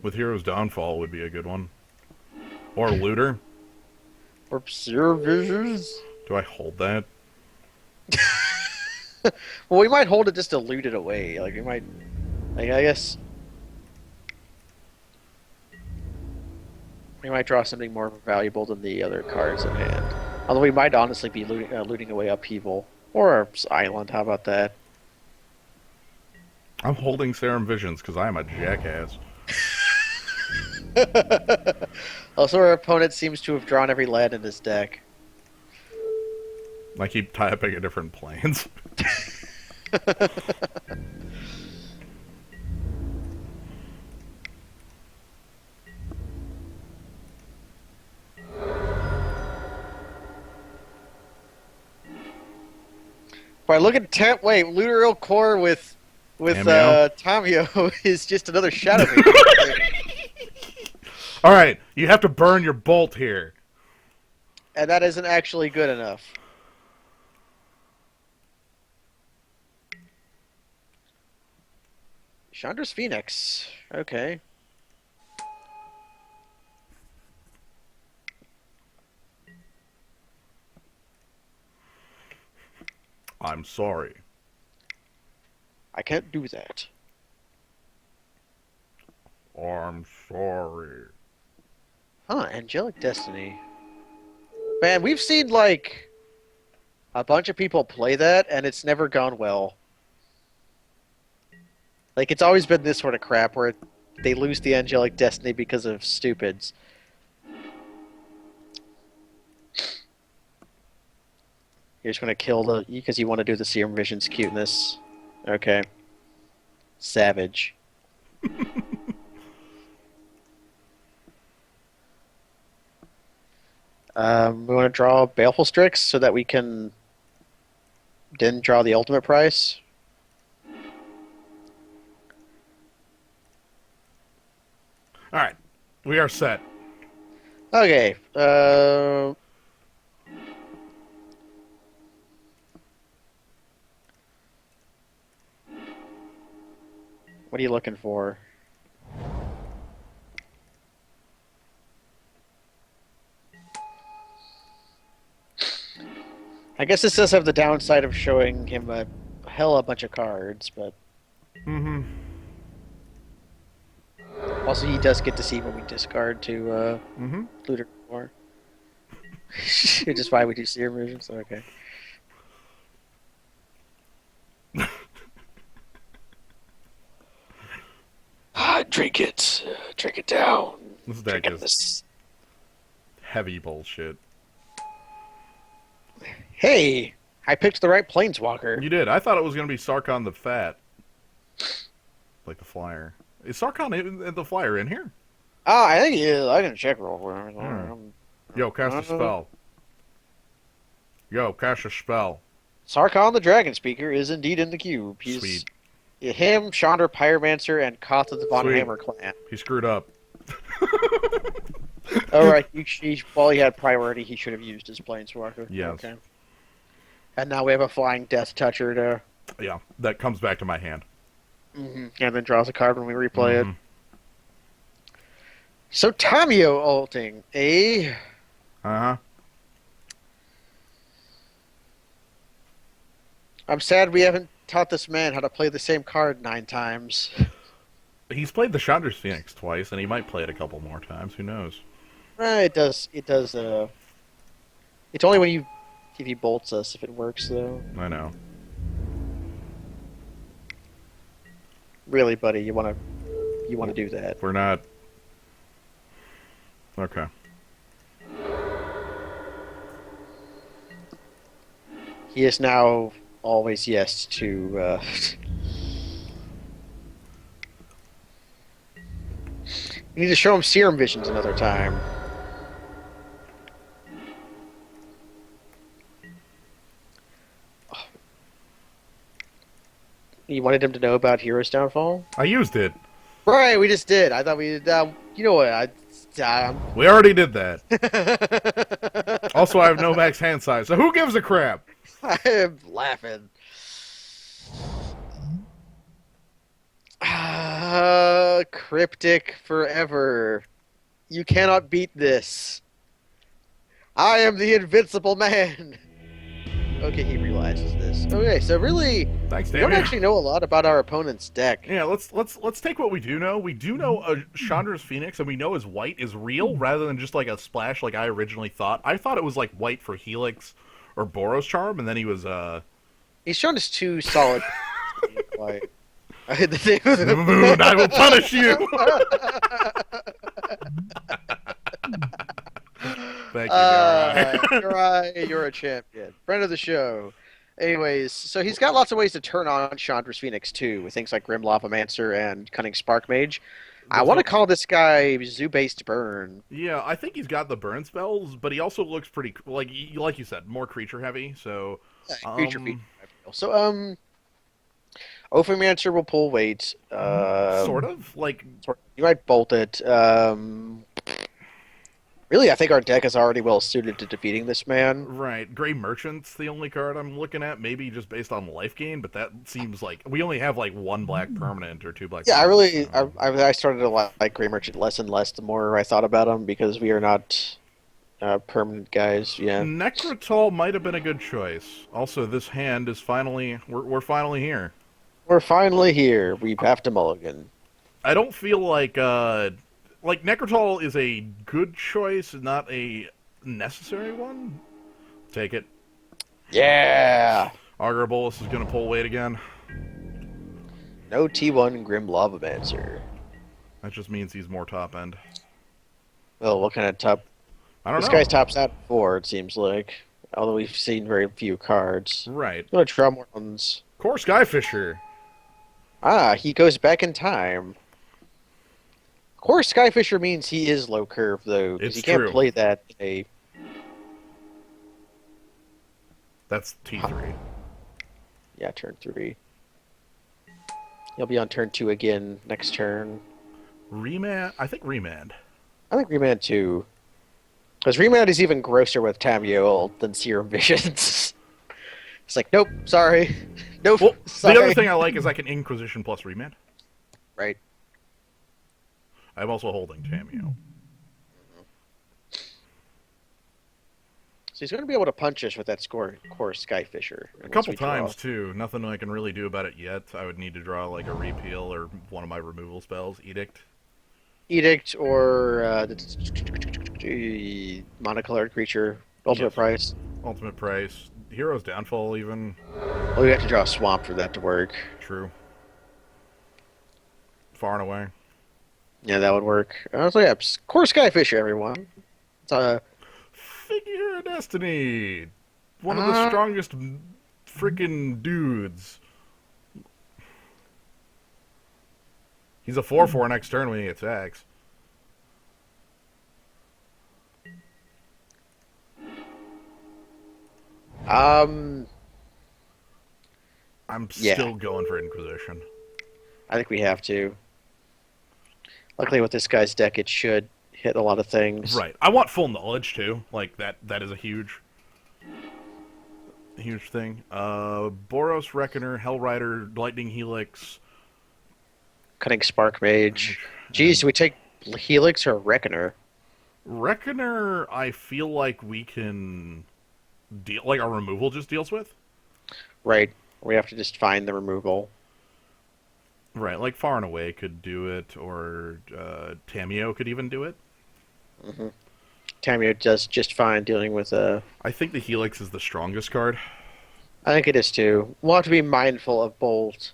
with Hero's Downfall would be a good one. Or Looter. Or Zero Visions? Do I hold that? Well, we might hold it just to loot it away. Like, we might... Like, I guess... We might draw something more valuable than the other cards in hand. Although we might honestly be looting away upheaval. Or island, how about that? I'm holding Serum Visions because I am a jackass. Also, our opponent seems to have drawn every land in his deck. I keep tapping at different planes. But look at wait, Luteral Core with Cameo. Tamio is just another Shadow Mage. All right, you have to burn your bolt here. And that isn't actually good enough. Chandra's Phoenix. Okay. I'm sorry. I can't do that. I'm sorry. Huh, Angelic Destiny. Man, we've seen, like, a bunch of people play that, and it's never gone well. Like, it's always been this sort of crap where they lose the Angelic Destiny because of stupids. You're just gonna kill the... because you want to do the Serum Vision's cuteness. Okay. Savage. We want to draw Baleful Strix so that we can then draw the ultimate price. All right, we are set. Okay. What are you looking for? I guess this does have the downside of showing him a hell of a bunch of cards, but Mm-hmm. also he does get to see when we discard to Mm-hmm. Looter Core. Which is why we do Serum Visions. Okay. Drink it. Drink it down. This deck Drink it is this. heavy bullshit. Hey, I picked the right Planeswalker. You did. I thought it was going to be Sarkhan the Fat. Like the flyer. Is Sarkhan the flyer in here? Ah, I think he is. I can check real quick. Yo, cast a spell. Yo, cast a spell. Sarkhan the Dragon Speaker is indeed in the cube. He's Sweet. him, Chandra Pyromancer, and Koth of the Von Sweet. Hammer clan. He screwed up. All right, while he had priority, he should have used his Planeswalker. Yes. Okay. And now we have a Flying Death Toucher to, Yeah, that comes back to my hand. and then draws a card when we replay it. Mhm. So Tamio ulting, eh? Uh-huh. I'm sad we haven't taught this man how to play the same card 9 times. He's played the Chandra's Phoenix twice, and he might play it a couple more times. Who knows? It does. It does. It's only when if he bolts us if it works though. I know. Really, buddy, you want to do that? We're not... Okay. He is now always yes to. You need to show him Serum Visions another time. You wanted him to know about Hero's Downfall? I used it. Right, we just did. I thought we did. You know what? We already did that. Also, I have no max hand size, so who gives a crap? I'm laughing. Cryptic forever. You cannot beat this. I am the invincible man. Okay, he realizes this. Okay, so really, Thanks, we don't Damien. actually know a lot about our opponent's deck. Yeah, let's take what we do know. We do know Chandra's Phoenix, and we know his white is real rather than just like a splash like I originally thought. I thought it was like white for Helix or Boros Charm, and then he was He's shown us two solid. Like, Moon. I will punish you. Thank you, Garai. You're a champion, friend of the show. Anyways, so he's got lots of ways to turn on Chandra's Phoenix too, with things like Grim Lavamancer and Cunning Spark Mage. I Those want to are, call this guy Zoo-based Burn. yeah, I think he's got the burn spells, but he also looks pretty like you said, more creature heavy. So, Creature feature. um, So, Ophimancer will pull weight. sort of like You might bolt it. Really, I think our deck is already well suited to defeating this man. right. Gray Merchant's the only card I'm looking at, maybe just based on life gain, but that seems like we only have like one black permanent or two black. Yeah, I Permanents, really, so. I started to like Grey Merchant less and less the more I thought about him because we are not permanent guys. Yeah, Necrotol might have been a good choice. Also, this hand is finally we're finally here. we're finally here. We have to mulligan. I don't feel like Necrotol is a good choice, not a necessary one. Take it. Yeah, Augur Bolus is going to pull weight again. no T1 Grim Lavamancer. That just means he's more top end. Well, what kind of top? I don't This know. guy's tops out 4. It seems like, although we've seen very few cards. Right. I'm gonna draw more ones. Core Skyfisher. Ah, he goes back in time. Of course, Skyfisher means he is low curve though, because It's you can't true. play that in a That's T3. yeah turn 3. He'll be on turn 2 again next turn. Remand. I think Remand. I think Remand 2. Because Remand is even grosser with Tamio than Serum Visions. It's like, nope, sorry. Nope, Well, sorry. the other thing I like is I can Inquisition plus Remand. Right. I'm also holding Tamio. So he's going to be able to punch us with that core Skyfisher. A couple times too. Nothing I can really do about it yet. I would need to draw like a repeal or one of my removal spells. Edict. Edict or monocolored creature. Ultimate Yes. price. Ultimate Price. Hero's Downfall even. Well, we have to draw a swamp for that to work. True. Far and away. Yeah, that would work. So yeah, core Skyfisher, everyone. It's Figure of Destiny. One of the strongest freaking dudes. He's a 4/4 next turn when he attacks. um, I'm Yeah. still going for Inquisition. I think we have to. Luckily, with this guy's deck, it should hit a lot of things. Right. I want full knowledge too. Like that is a huge thing. Boros Reckoner, Hellrider, Lightning Helix. Cutting Spark Mage. Geez, do we take Helix or Reckoner? Reckoner I feel like we can deal like our removal just deals with. Right. We have to just find the removal. Right, like Far and Away could do it, or Tamio could even do it. Mm-hmm. Tamio does just fine dealing with I think the Helix is the strongest card. I think it is too. We'll have to be mindful of Bolt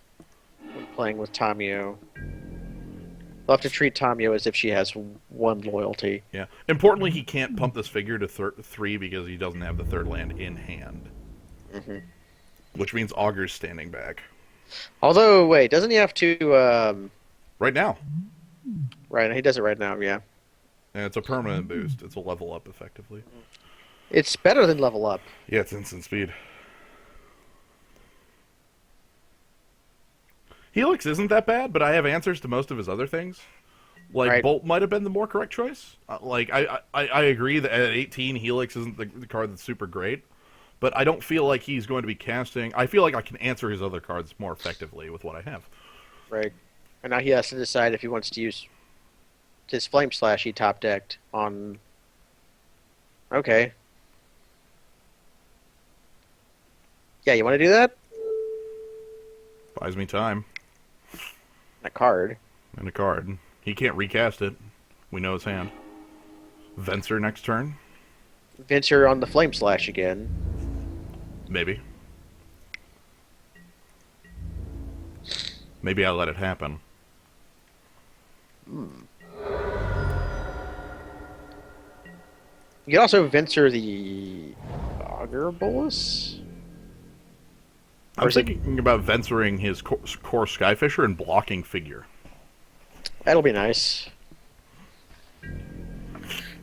when playing with Tamio. We'll have to treat Tamio as if she has one loyalty. Yeah. Importantly, he can't pump this figure to 3 because he doesn't have the third land in hand. Mm-hmm. Which means Augur's standing back. Although, wait, doesn't he have to? Right now. Right, he does it right now. Yeah, And it's a permanent boost. It's a level up, effectively. it's better than level up. Yeah, it's instant speed. Helix isn't that bad, but I have answers to most of his other things. Like, Right. Bolt might have been the more correct choice. I agree that at 18, Helix isn't the card that's super great. But I don't feel like he's going to be casting... I feel like I can answer his other cards more effectively with what I have. Right, and now he has to decide if he wants to use his Flame Slash he top decked on. Okay. Yeah, you want to do that? Buys me time A card. and a card. He can't recast it. We know his hand. Venser next turn? Venture on the Flame Slash again. Maybe. Maybe I let it happen. You can also Venture the Augur Bolus? Or I'm is it? thinking about Vensering his core Skyfisher and blocking figure. That'll be nice.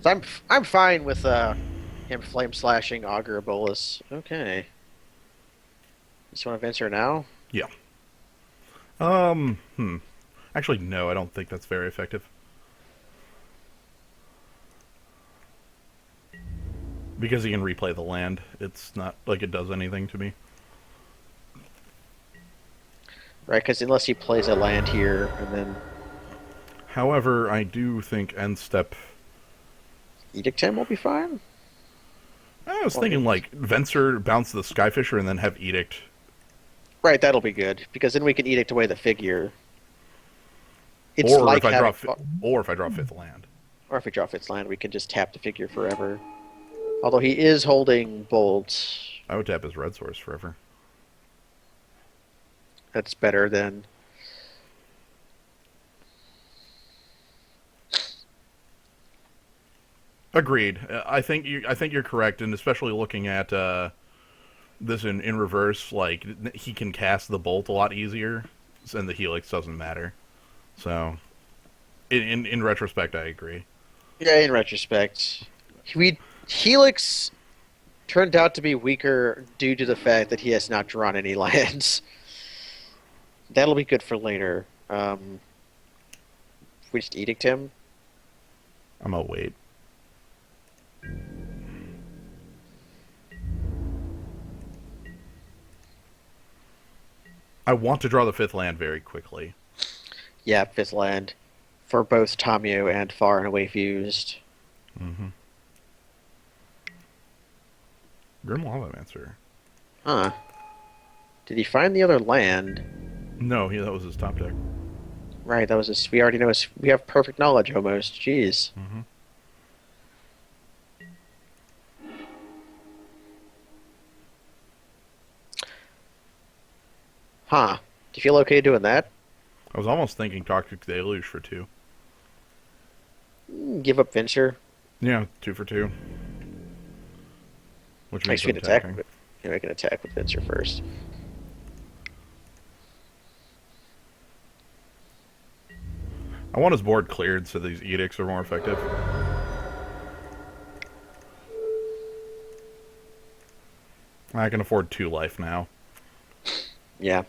So I'm fine with him Flame Slashing Augur Bolus. Okay. Just want to Venture now? Yeah. Actually, no, I don't think that's very effective. Because he can replay the land, it's not like it does anything to me. Right, because unless he plays a land here, and then However, I do think end step. Edict him will be fine. I was Well, thinking like Venser bounce the Skyfisher and then have Edict. Right, that'll be good, because then we can Edict away the figure. It's Or like if I draw, having... or if I draw fifth land. Or if we draw Fifth Land, we can just tap the figure forever. Although he is holding Bolt. I would tap his red source forever. That's better than... Agreed. I think you're correct, and especially looking at this in reverse, like he can cast the bolt a lot easier, and the helix doesn't matter. So, in retrospect, I agree. Yeah, in retrospect. Helix turned out to be weaker due to the fact that he has not drawn any lands. That'll be good for later. If we just Edict him. I'm gonna wait. I want to draw the fifth land very quickly. Yeah, Fifth Land. For both Tamio and Far and Away Fused. Mm-hmm. Grim Lavamancer. Huh. Did he find the other land? No, that was his top deck. Right, that was his... We already know his... We have perfect knowledge, almost. Jeez. Mm-hmm. Huh. Do you feel okay doing that? I was almost thinking Toxic Deluge for 2. Give up Venture. Yeah, 2 for 2. Which Makes means me I'm an attack. attacking. Yeah, make an attack with Venture first. I want his board cleared so these edicts are more effective. I can afford 2 life now. Yeah.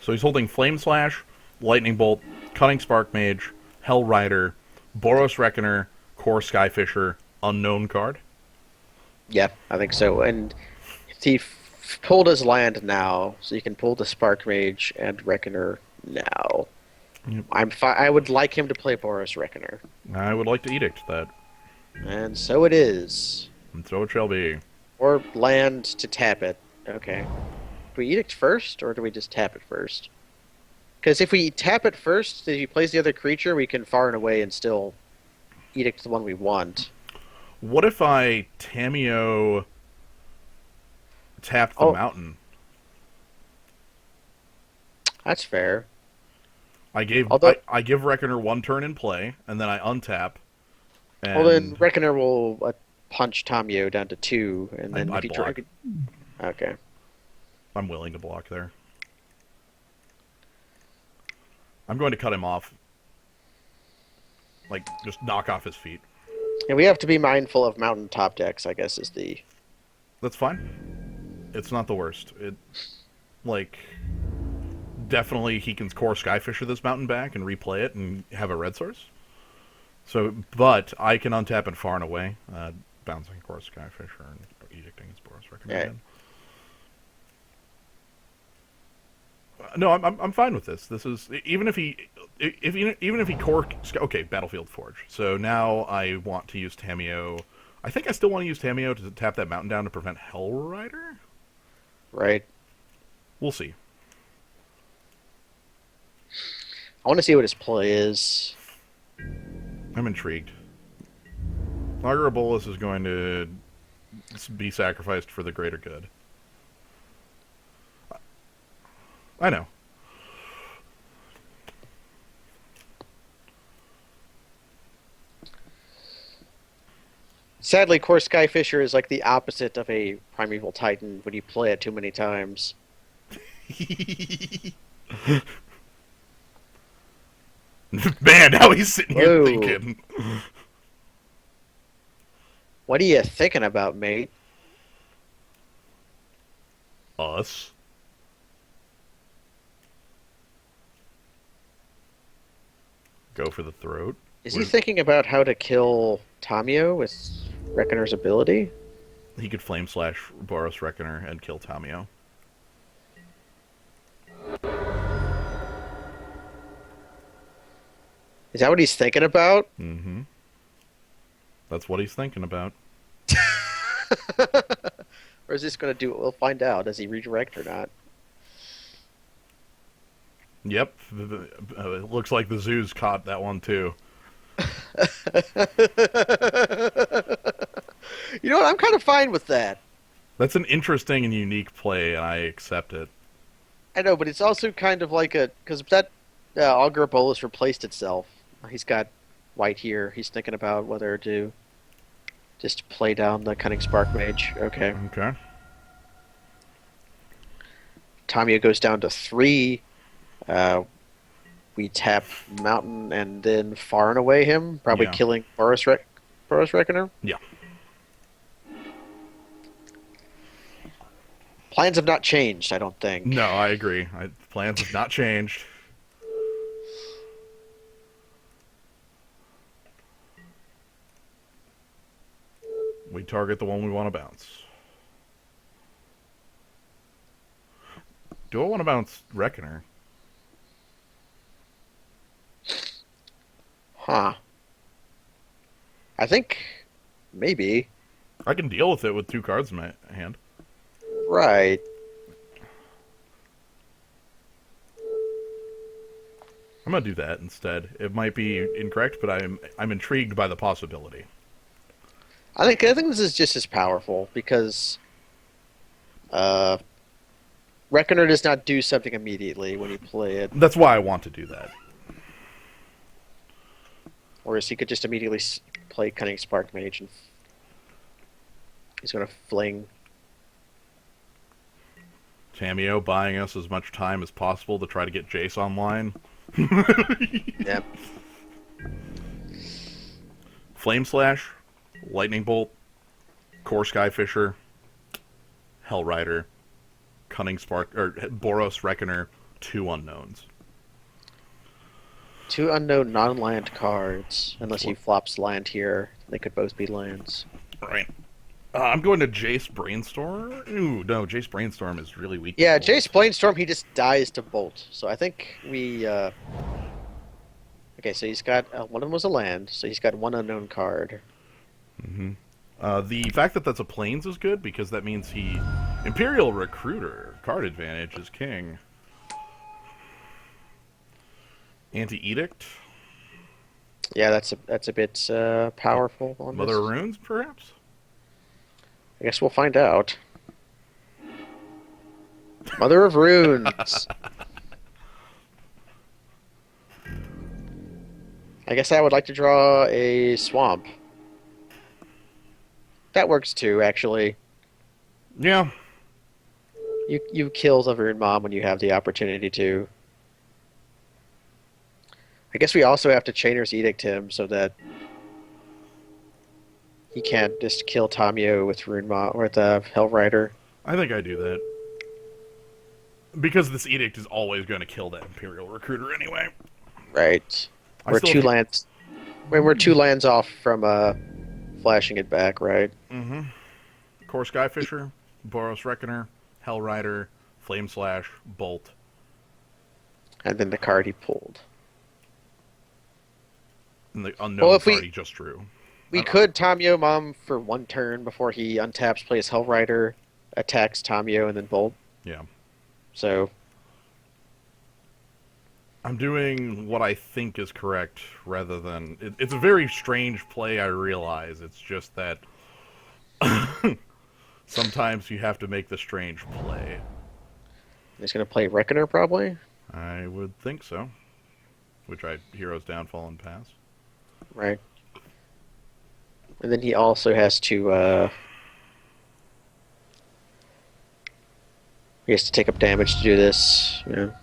So he's holding Flame Slash, Lightning Bolt, Cunning Spark Mage, Hell Rider, Boros Reckoner, Core Skyfisher, Unknown card. Yeah, I think so. And he pulled his land now, so you can pull the Spark Mage and Reckoner now. Yep. I would like him to play Boros Reckoner. I would like to edict that, And so it is. and so it shall be. Or land to tap it. Okay. Do we Edict first, or do we just tap it first? Because if we tap it first, if he plays the other creature, we can Far and Away and still Edict the one we want. What if I Tamio tapped the mountain? That's fair. I Although- I give Reckoner 1 turn in play, and then I untap. And Well, then Reckoner will punch Tamio down to 2, and then I if he draw... block. Okay. I'm willing to block there. I'm going to cut him off. Like, just knock off his feet. And we have to be mindful of mountain top decks, I guess, is the... That's fine. It's not the worst. It, like, definitely he can core Skyfisher this mountain back and replay it and have a red source. So, but I can untap it Far and Away, bouncing core Skyfisher and edicting his Boros recommended. No, I'm fine with this. This is even if he core okay Battlefield Forge. So now I want to use Tamio I think I still want to use Tameo to tap that mountain down to prevent Hell Rider. right? We'll see. I want to see what his play is. I'm intrigued. Lagerbolus is going to be sacrificed for the greater good. I know. Sadly, Core Skyfisher is like the opposite of a Primeval Titan when you play it too many times. Man, now he's sitting here Whoa. thinking. What are you thinking about, mate? Us. Go for the throat. Is he thinking about how to kill Tamio with Reckoner's ability? He could Flame Slash Boros Reckoner and kill Tamio. Is that what he's thinking about? Mm-hmm. That's what he's thinking about. Or is this going to do it? We'll find out. Does he redirect or not? Yep. It looks like the zoo's caught that one too. You know what? I'm kind of fine with that. That's an interesting and unique play, and I accept it. I know, but it's also kind of like a because that Augur Bolus replaced itself. He's got white here. He's thinking about whether to just play down the Cunning Spark Mage. Okay. Okay. Tamio goes down to 3. We tap Mountain and then far and away him, probably Yeah. killing Boros Reckoner. Yeah. Plans have not changed, I don't think. No, I agree. Plans have not changed. We target the one we want to bounce. Do I want to bounce Reckoner? Huh. I think maybe. I can deal with it with 2 cards in my hand. Right. I'm gonna do that instead. It might be incorrect, but I'm intrigued by the possibility. I think this is just as powerful because Reckoner does not do something immediately when you play it, That's why I want to do that. whereas he could just immediately play Cunning Spark Mage and he's going to fling. Tamio buying us as much time as possible to try to get Jace online. Yep. Flame Slash, Lightning Bolt, Core Skyfisher, Hell Rider, Cunning Spark, or Boros Reckoner, 2 unknowns. 2 unknown non-land cards, unless he flops land here. They could both be lands. Right. I'm going to Jace Brainstorm. Ooh, no, Jace Brainstorm is really weak. Yeah, to Bolt. Jace Plainstorm, he just dies to Bolt. So I think we... Okay, so he's got... one of them was a land, so he's got 1 unknown card. The fact that that's a Plains is good because that means Imperial Recruiter, card advantage is king. Anti-Edict, Yeah, that's a bit powerful on Mother this. of Runes, perhaps? I guess we'll find out. Mother of Runes. I guess I would like to draw a swamp. That works too, actually. Yeah. You kill the Rune Mom when you have the opportunity to. I guess we also have to Chainer's Edict him so that he can't just kill Tamio with Rune Mom or the Hell Rider. I think I do that. Because this Edict is always going to kill that Imperial Recruiter anyway. Right. I We're still 2 think- lands. We're 2 lands off from flashing it back, right? Mm-hmm. Core Skyfisher, Boros Reckoner, Hell Rider, Flame Slash, Bolt. And then the card he pulled. And the unknown Well, if we- already just drew. We could Tamio Mom for one turn before he untaps, plays Hellrider, attacks Tamio, and then Bolt. Yeah. So, I'm doing what I think is correct rather than. It's a very strange play, I realize. It's just that sometimes you have to make the strange play. he's going to play Reckoner probably. I would think so. Which I Hero's Downfall and pass. Right. And then he also has to, he has to take up damage to do this. You know.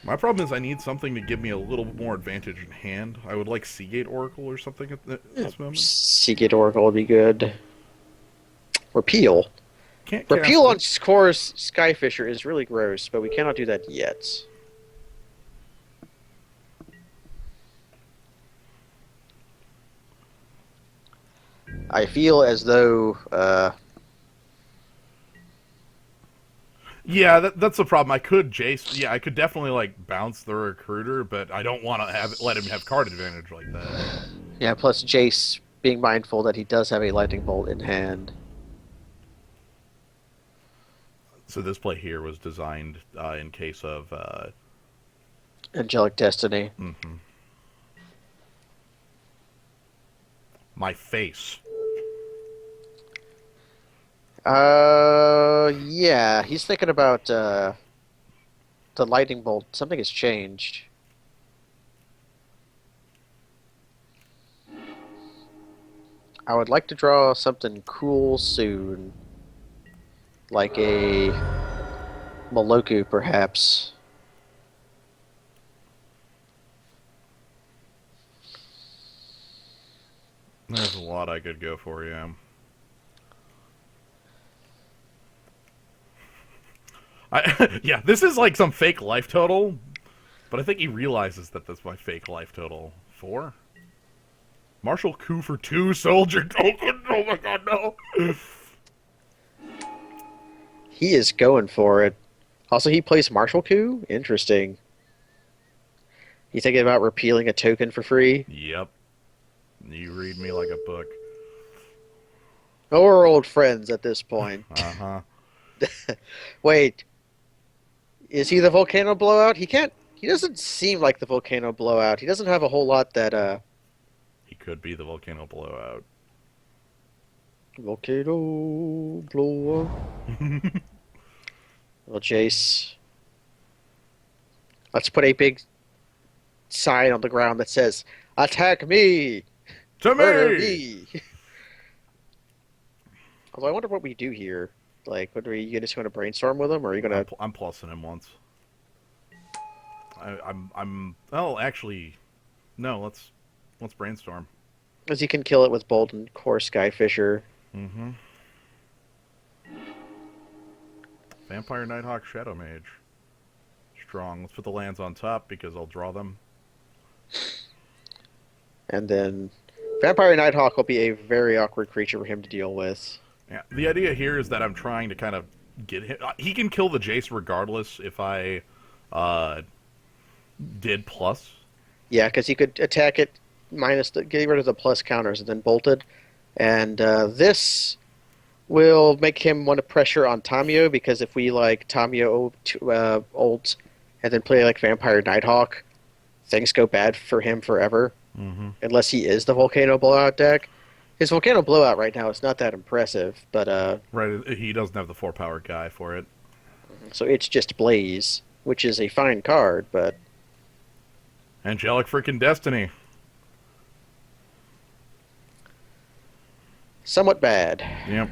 My problem is I need something to give me a little more advantage in hand. I would like Seagate Oracle or something at this moment. Seagate Oracle would be good. Repeal. Can't cast Repeal it. on Score's Skyfisher is really gross, but we cannot do that yet. I feel as though Yeah, that's the problem. I could Jace. Yeah, I could definitely like bounce the recruiter, but I don't want to let him have card advantage like that. yeah, plus Jace being mindful that he does have a lightning bolt in hand. So this play here was designed in case of. Angelic Destiny. My face. Yeah, he's thinking about the lightning bolt. Something has changed. I would like to draw something cool soon. Like a Moloku, perhaps. There's a lot I could go for, yeah. Yeah, this is like some fake life total, but I think he realizes that that's my fake life total. 4? Martial coup for 2 soldier token. Oh my god, no. He is going for it. Also, he plays Martial Coup? Interesting. He's thinking about repealing a token for free? Yep. You read me like a book. Oh, we're old friends at this point. Uh-huh. Wait, is he the Volcano Blowout? He can't. He doesn't seem like the Volcano Blowout. He doesn't have a whole lot that, He could be the volcano blowout. Volcano Blowout. Well, Jace. Let's put a big sign on the ground that says, "Attack me! To Murder me! me!" Although I wonder what we do here. Like, what are you just going to brainstorm with him, or are you going to? I'm plussing him once. Oh, actually, no. Let's brainstorm. As he can kill it with Bolt and Core Skyfisher. Mm-hmm. Vampire Nighthawk Shadow Mage. Strong. Let's put the lands on top because I'll draw them. And then Vampire Nighthawk will be a very awkward creature for him to deal with. Yeah. The idea here is that I'm trying to kind of get him. He can kill the Jace regardless if I did plus. Yeah, because he could attack it get rid of the plus counters and then bolted. And this will make him want to pressure on Tamio because if we like Tamio ult and then play like Vampire Nighthawk, things go bad for him forever. Mm-hmm. Unless he is the Volcano Blowout deck. His Volcano Blowout right now is not that impressive, but Right. He doesn't have the 4-power guy for it. so it's just Blaze, which is a fine card, but Angelic freaking Destiny. somewhat bad. Yep.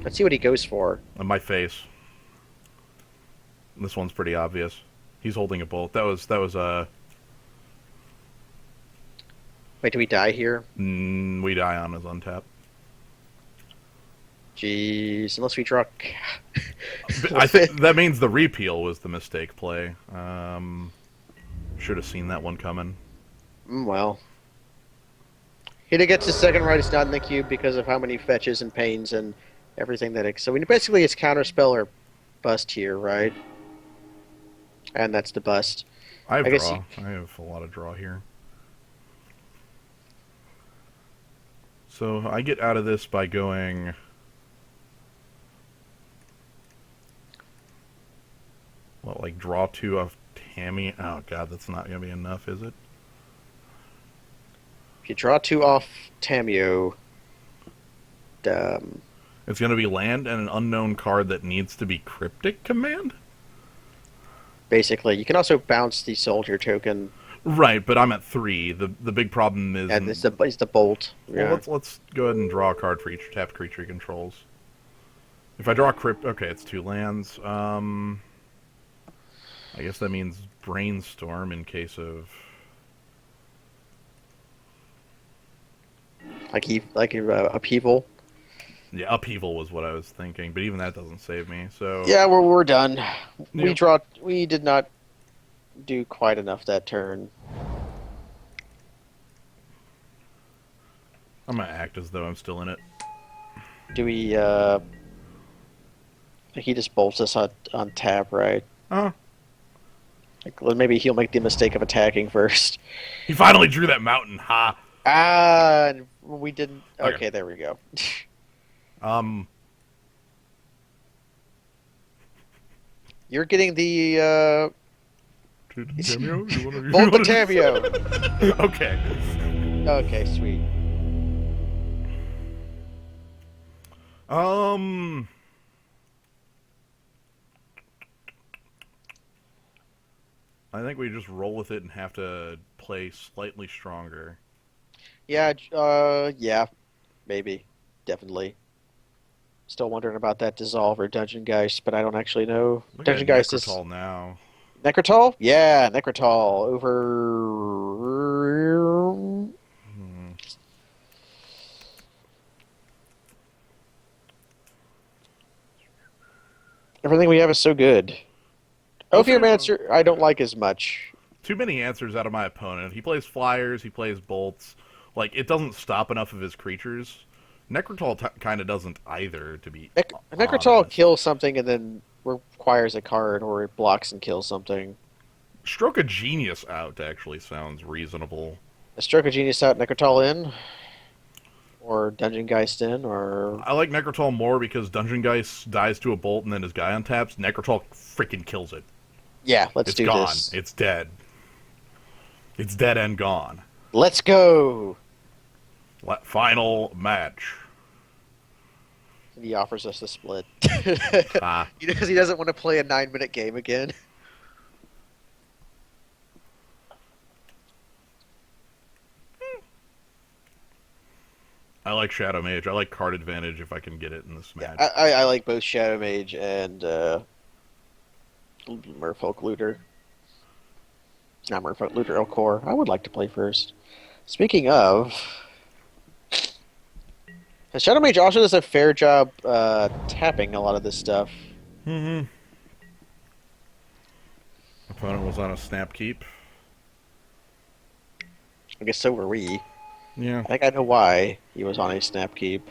Let's see what he goes for. On my face. This one's pretty obvious. He's holding a bolt. That was Wait, do we die here? we die on his untap. Jeez, unless we draw. I think that means the repeal was the mistake play. Should have seen that one coming. Well, he gets his second right. It's not in the cube because of how many fetches and pains and everything that. So basically, it's counterspell or bust here, right? And that's the bust. I have I guess draw. I have a lot of draw here. So I get out of this by going. Well, like draw 2 of Tammy. Oh god, that's not gonna be enough, is it? If you draw 2 off Tamio, um, It's gonna be land and an unknown card that needs to be Cryptic Command. basically, you can also bounce the soldier token, Right, but I'm at 3. The big problem is. and it's the bolt. Well, Yeah. let's go ahead and draw a card for each tapped creature he controls. If I draw a crypt, okay, it's 2 lands. I guess that means Brainstorm in case of. Upheaval. Yeah, Upheaval was what I was thinking, but even that doesn't save me. So Yeah, we're done. We Yep. draw. We did not do quite enough that turn. I'm gonna act as though I'm still in it. Do we? He just bolts us on tap, right? Oh, Like, well, maybe he'll make the mistake of attacking first. he finally drew that mountain. Ha. And we didn't. Okay. Okay, there we go. Um. You're getting the Tamio, you wanna, Bolt the Tamio. Okay. Okay, sweet. I think we just roll with it and have to play slightly stronger. Yeah, yeah, maybe, definitely. Still wondering about that Dissolve or Dungeon Geist, but I don't actually know. Look Dungeon at Geist is Necrotal now. Necrotal? Yeah, Necrotal over. Hmm. Everything we have is so good. Also, Ophiomancer, I don't like as much. too many answers out of my opponent. He plays flyers, he plays bolts. Like, it doesn't stop enough of his creatures. Necrotal kind of doesn't either, to be Necrotal honest. kills something and then requires a card, or it blocks and kills something. Stroke of Genius out actually sounds reasonable. A Stroke of Genius out, Necrotal in, or Dungeon Geist in, or I like Necrotal more because Dungeon Geist dies to a bolt and then his guy untaps. Necrotal freaking kills it. yeah, let's It's do gone. this. It's dead. It's dead and gone. Let's go. Final match. He offers us a split. Ah. Because he doesn't want to play a 9-minute game again. I like Shadow Mage. I like card advantage if I can get it in this Yeah, match. I like both Shadow Mage and Merfolk Looter. Not Merfolk Looter, Elcor. I would like to play first. Speaking of, Shadow Mage also does a fair job tapping a lot of this stuff. Mm-hmm. Opponent was on a snap keep. I guess so were we. Yeah. I think I know why he was on a snap keep.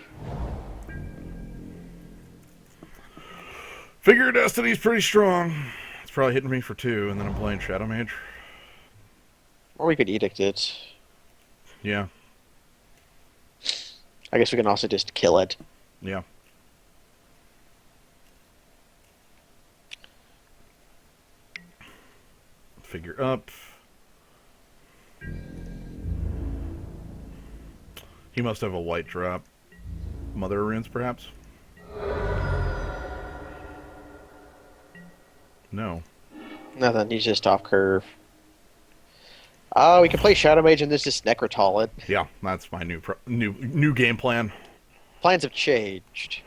Figure Destiny's pretty strong. It's probably hitting me for 2, and then I'm playing Shadow Mage. Or we could edict it. Yeah. I guess we can also just kill it. Yeah. Figure up. He must have a white drop. Mother of Runes, perhaps? No. Nothing, he's just off curve. Oh, we can play Shadow Mage and this just Necrotal it. Yeah, that's my new game plan. Plans have changed.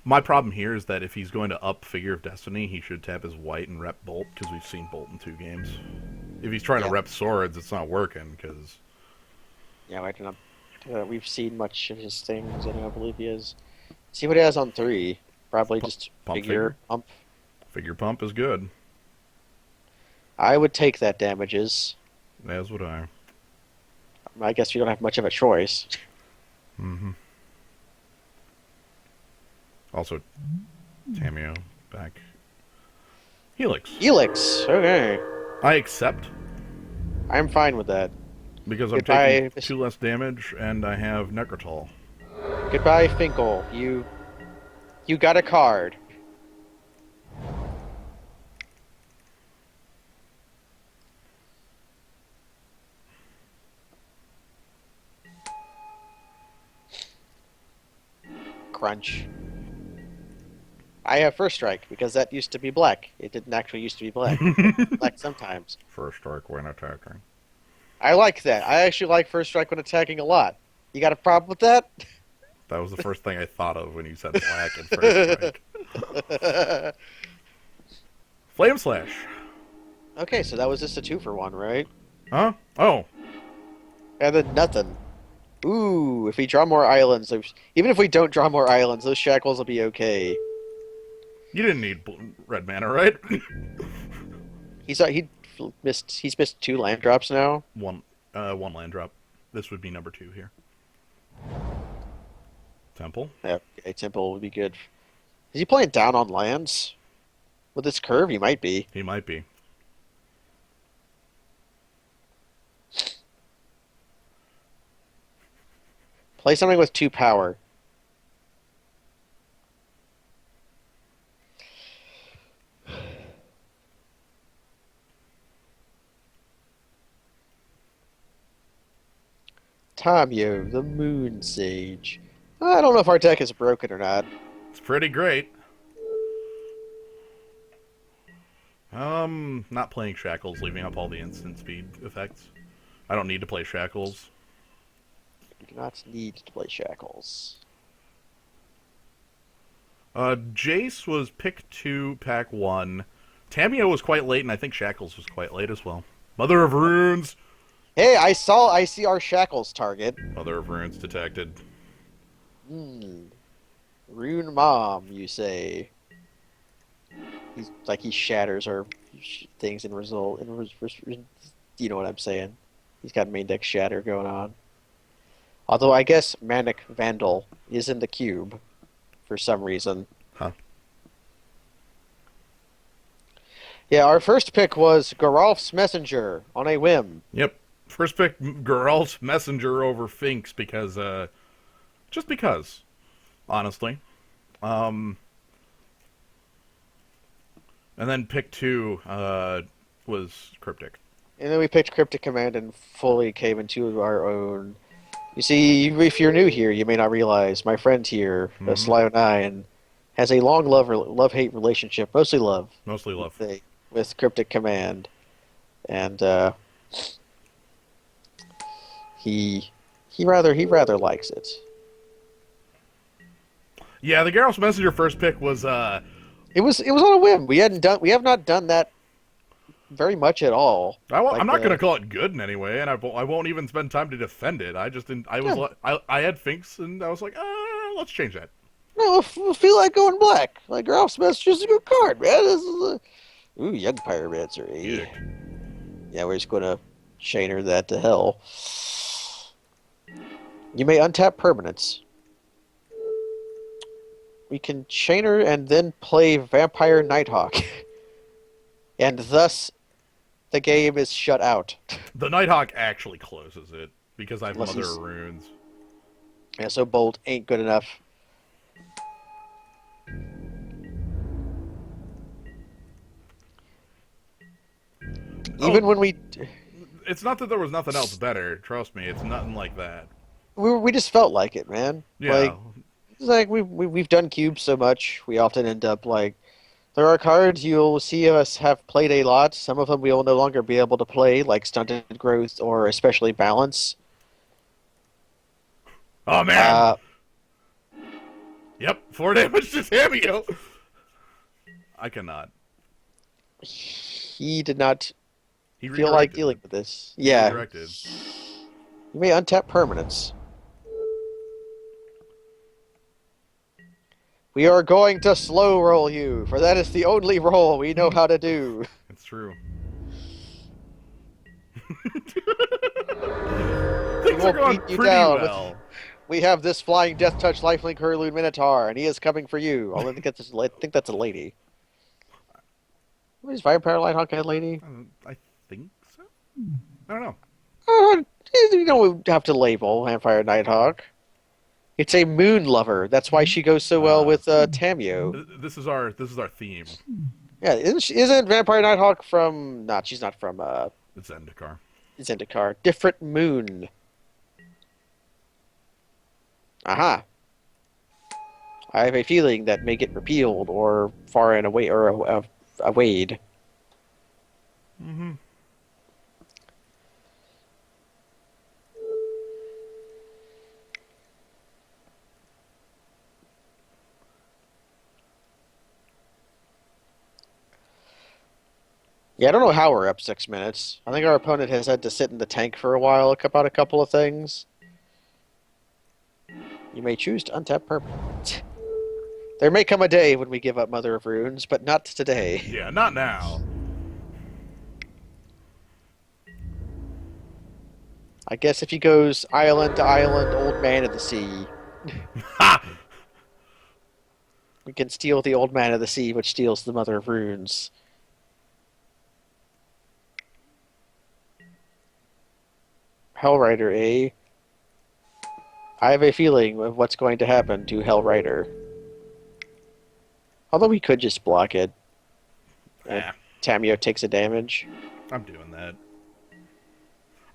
My problem here is that if he's going to up Figure of Destiny, he should tap his white and rep Bolt, because we've seen Bolt in 2 games. If he's trying to Yeah. rep Swords, it's not working, because... Yeah, I don't know. We've seen much of his things, and I believe he is. See what he has on 3. Probably just pump figure pump. Figure Pump is good. I would take that damages. As would I. I guess we don't have much of a choice. Mm-hmm. Also, Tamio back. Helix. Helix. Okay. I accept. I'm fine with that. Because I'm taking Goodbye, 2 less damage, and I have Necrotol. goodbye, Finkel. You got a card. Crunch. I have first strike because that used to be black. It didn't actually used to be black. Black sometimes. First strike when attacking. I like that. I actually like first strike when attacking a lot. You got a problem with that? That was the first thing I thought of when you said black and first strike. Flame Slash. Okay, so that was just a 2-for-1, right? Huh? Oh. And then nothing. Ooh, if we draw more islands, even if we don't draw more islands, those shackles will be okay. You didn't need red mana, right? He's missed 2 land drops now. One land drop. This would be number 2 here. Temple. Yeah, a temple would be good. Is he playing down on lands? With this curve, he might be. He might be. Play something with 2 power. Tamio, the Moon Sage. I don't know if our deck is broken or not. It's pretty great. Not playing Shackles, leaving up all the instant speed effects. I don't need to play Shackles. We do not need to play Shackles. Jace was pick 2, pack 1. Tamio was quite late, and I think Shackles was quite late as well. Mother of Runes! Hey, I see our Shackles target. Mother of Runes detected. Rune Mom, you say. He shatters our things in result. You know what I'm saying. He's got main deck shatter going on. Although I guess Manic Vandal is in the cube for some reason. Huh. Yeah, our first pick was Geralf's Messenger on a whim. Yep. First pick Geralt's Messenger over Finks because, just because, honestly. And then pick 2 was Cryptic. And then we picked Cryptic Command and fully came into our own. You see, if you're new here, you may not realize my friend here, Sly09, has a long love-hate relationship, mostly love, Mostly love. with Cryptic Command, and he rather likes it. Yeah, the Geralt's Messenger first pick was, It was on a whim. We have not done that very much at all. I'm not going to call it good in any way, and I won't even spend time to defend it. I just didn't. I had Finks, and I was like, let's change that. No, I feel like going black. Like Geralf's Messenger's a good card, man. This is ooh, Young Pyromancer. Eh? Yeah, we're just gonna chainer that to hell. You may untap permanents. We can chainer and then play Vampire Nighthawk. And thus, the game is shut out. The Nighthawk actually closes it, because I have Unless Mother of Runes. Yeah, so Bolt ain't good enough. Even when we It's not that there was nothing else better. Trust me, it's nothing like that. we just felt like it, man. Yeah. Like we've done cubes so much, we often end up like there are cards you'll see us have played a lot. Some of them we will no longer be able to play, like Stunted Growth or especially Balance. Oh man. Yep, 4 damage to Tamio. I cannot. He did not He feel like redirected. dealing with this. Yeah. Redirected. You may untap permanents. We are going to slow roll you, for that is the only roll we know how to do. It's true. We Things will are going beat you pretty down. well. We have this flying Death Touch Lifelink Hurloon Minotaur, and he is coming for you. I think that's a lady. Is Vampire Nighthawk a lady? I think so. I don't know. You don't have to label Vampire Nighthawk. It's a moon lover. That's why she goes so well Uh, with Tamio. this is our theme. Yeah, isn't Vampire Nighthawk from? Not, she's not from It's Zendikar. Zendikar. Different moon. Aha. I have a feeling that may get repealed or far and away or awayed. Mm-hmm. Yeah, I don't know how we're up 6 minutes. I think our opponent has had to sit in the tank for a while about a couple of things. You may choose to untap permanent. There may come a day when we give up Mother of Runes, but not today. Yeah, not now. I guess if he goes island to island, Old Man of the Sea, Ha! we can steal the Old Man of the Sea, which steals the Mother of Runes. Hellrider, eh? I have a feeling of what's going to happen to Hellrider. Although we could just block it. Ah, Tamio takes a damage. I'm doing that.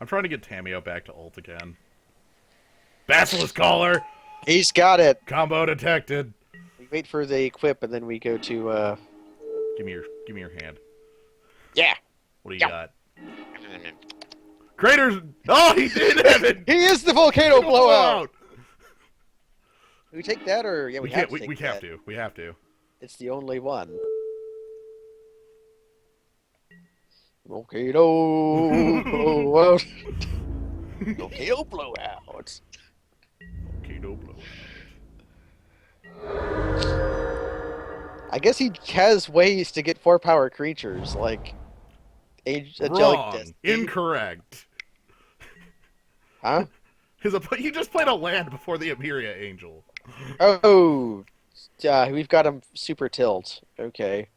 I'm trying to get Tamio back to ult again. Basilisk Caller! He's got it! Combo detected. We wait for the equip and then we go to, Give me your hand. yeah! What do you Yeah. got? Craters! Oh, he did have it! He is the volcano blowout! Blowout! Do we take that or yeah, we have can't. to take We that. have to. We have to. It's the only one. Volcano blowout. Volcano blowout. Volcano blowout. I guess he has ways to get 4-power creatures like Angelic Wrong. Destiny. Incorrect. Huh? He just played a land before the Emiria Angel. Oh, we've got him super tilt. Okay.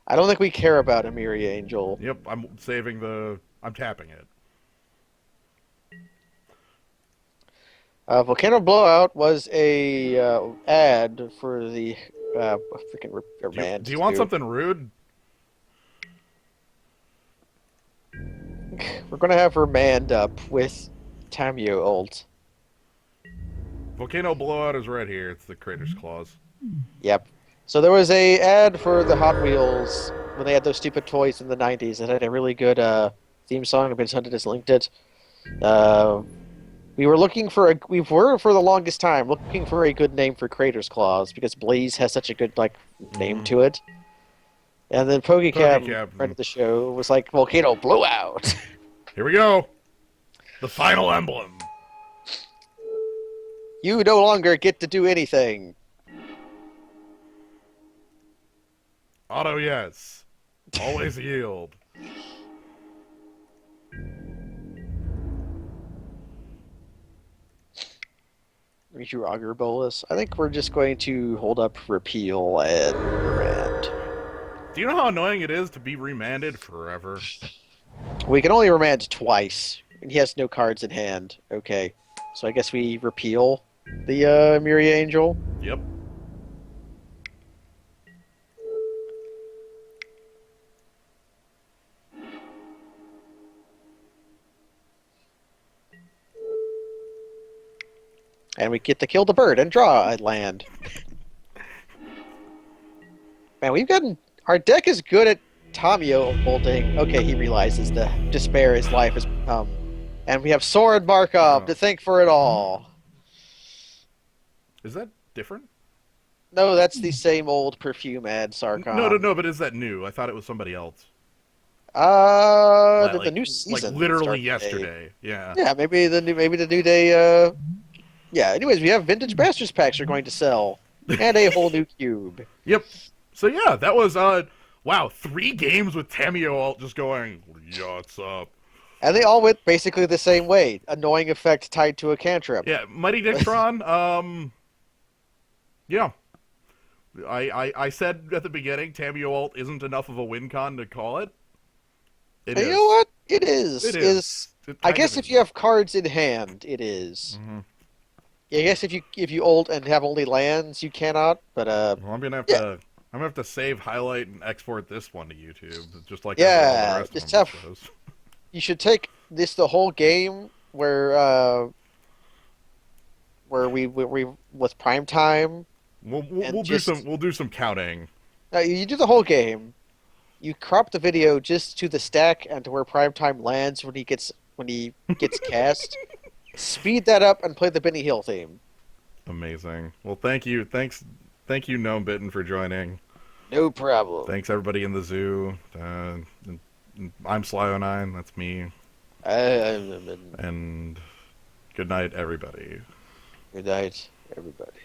I don't think we care about Emiria Angel. Yep, I'm tapping it. Volcano Blowout was a ad for the freaking Remand. Do you want something rude? We're gonna have Remand up with Tamio ult. Volcano Blowout is right here. It's the Crater's Claws. Yep. So there was a ad for the Hot Wheels when they had those stupid toys in the 90s that had a really good theme song. I've been hunted as linked it. We were for the longest time looking for a good name for Crater's Claws because Blaze has such a good name to it. And then PokeCab, friend of the show, was like Volcano Blowout. Here we go. The final emblem. You no longer get to do anything. Auto yes. Always yield. Reach Augur Bolus. I think we're just going to hold up Repeal and Remand. Do you know how annoying it is to be remanded forever? We can only remand twice, and he has no cards in hand. Okay, so I guess we repeal the Emiria Angel. Yep. And we get to kill the bird and draw a land. Man, we've gotten... Our deck is good at Tamio bolting. Okay, he realizes the despair his life has become. And we have Sword Markov to thank for it all. Is that different? No, that's the same old perfume ad, Sarkon. No, but is that new? I thought it was somebody else. The new season. Like literally started yesterday. Yeah. Yeah, maybe the new day. Yeah. Anyways, we have vintage Masters packs are going to sell, and a whole new cube. Yep. So yeah, that was wow, 3 games with Tamio alt just going, yeah, what's up? And they all went basically the same way. Annoying effect tied to a cantrip. Yeah, Mighty Dictron, yeah. I said at the beginning, Tamio alt isn't enough of a win con to call it. It And is. you know what? It is. It Is is. It I kind guess of if you is. have cards in hand, it is. Hmm. Yeah, I guess if you ult and have only lands, you cannot. But Well, I'm gonna have yeah, to. I'm gonna have to save, highlight, and export this one to YouTube, just like I did all the yeah. rest of Just them, I have suppose. you should take this the whole game where we with prime time and just We'll do some counting. you do the whole game. You crop the video just to the stack and to where prime time lands when he gets cast. Speed that up and play the Benny Hill theme. Amazing. Well, thank you. Thank you, Gnomebitten, for joining. No problem. Thanks everybody in the zoo. I'm Sly09. That's me. I, And good night, everybody. good night, everybody.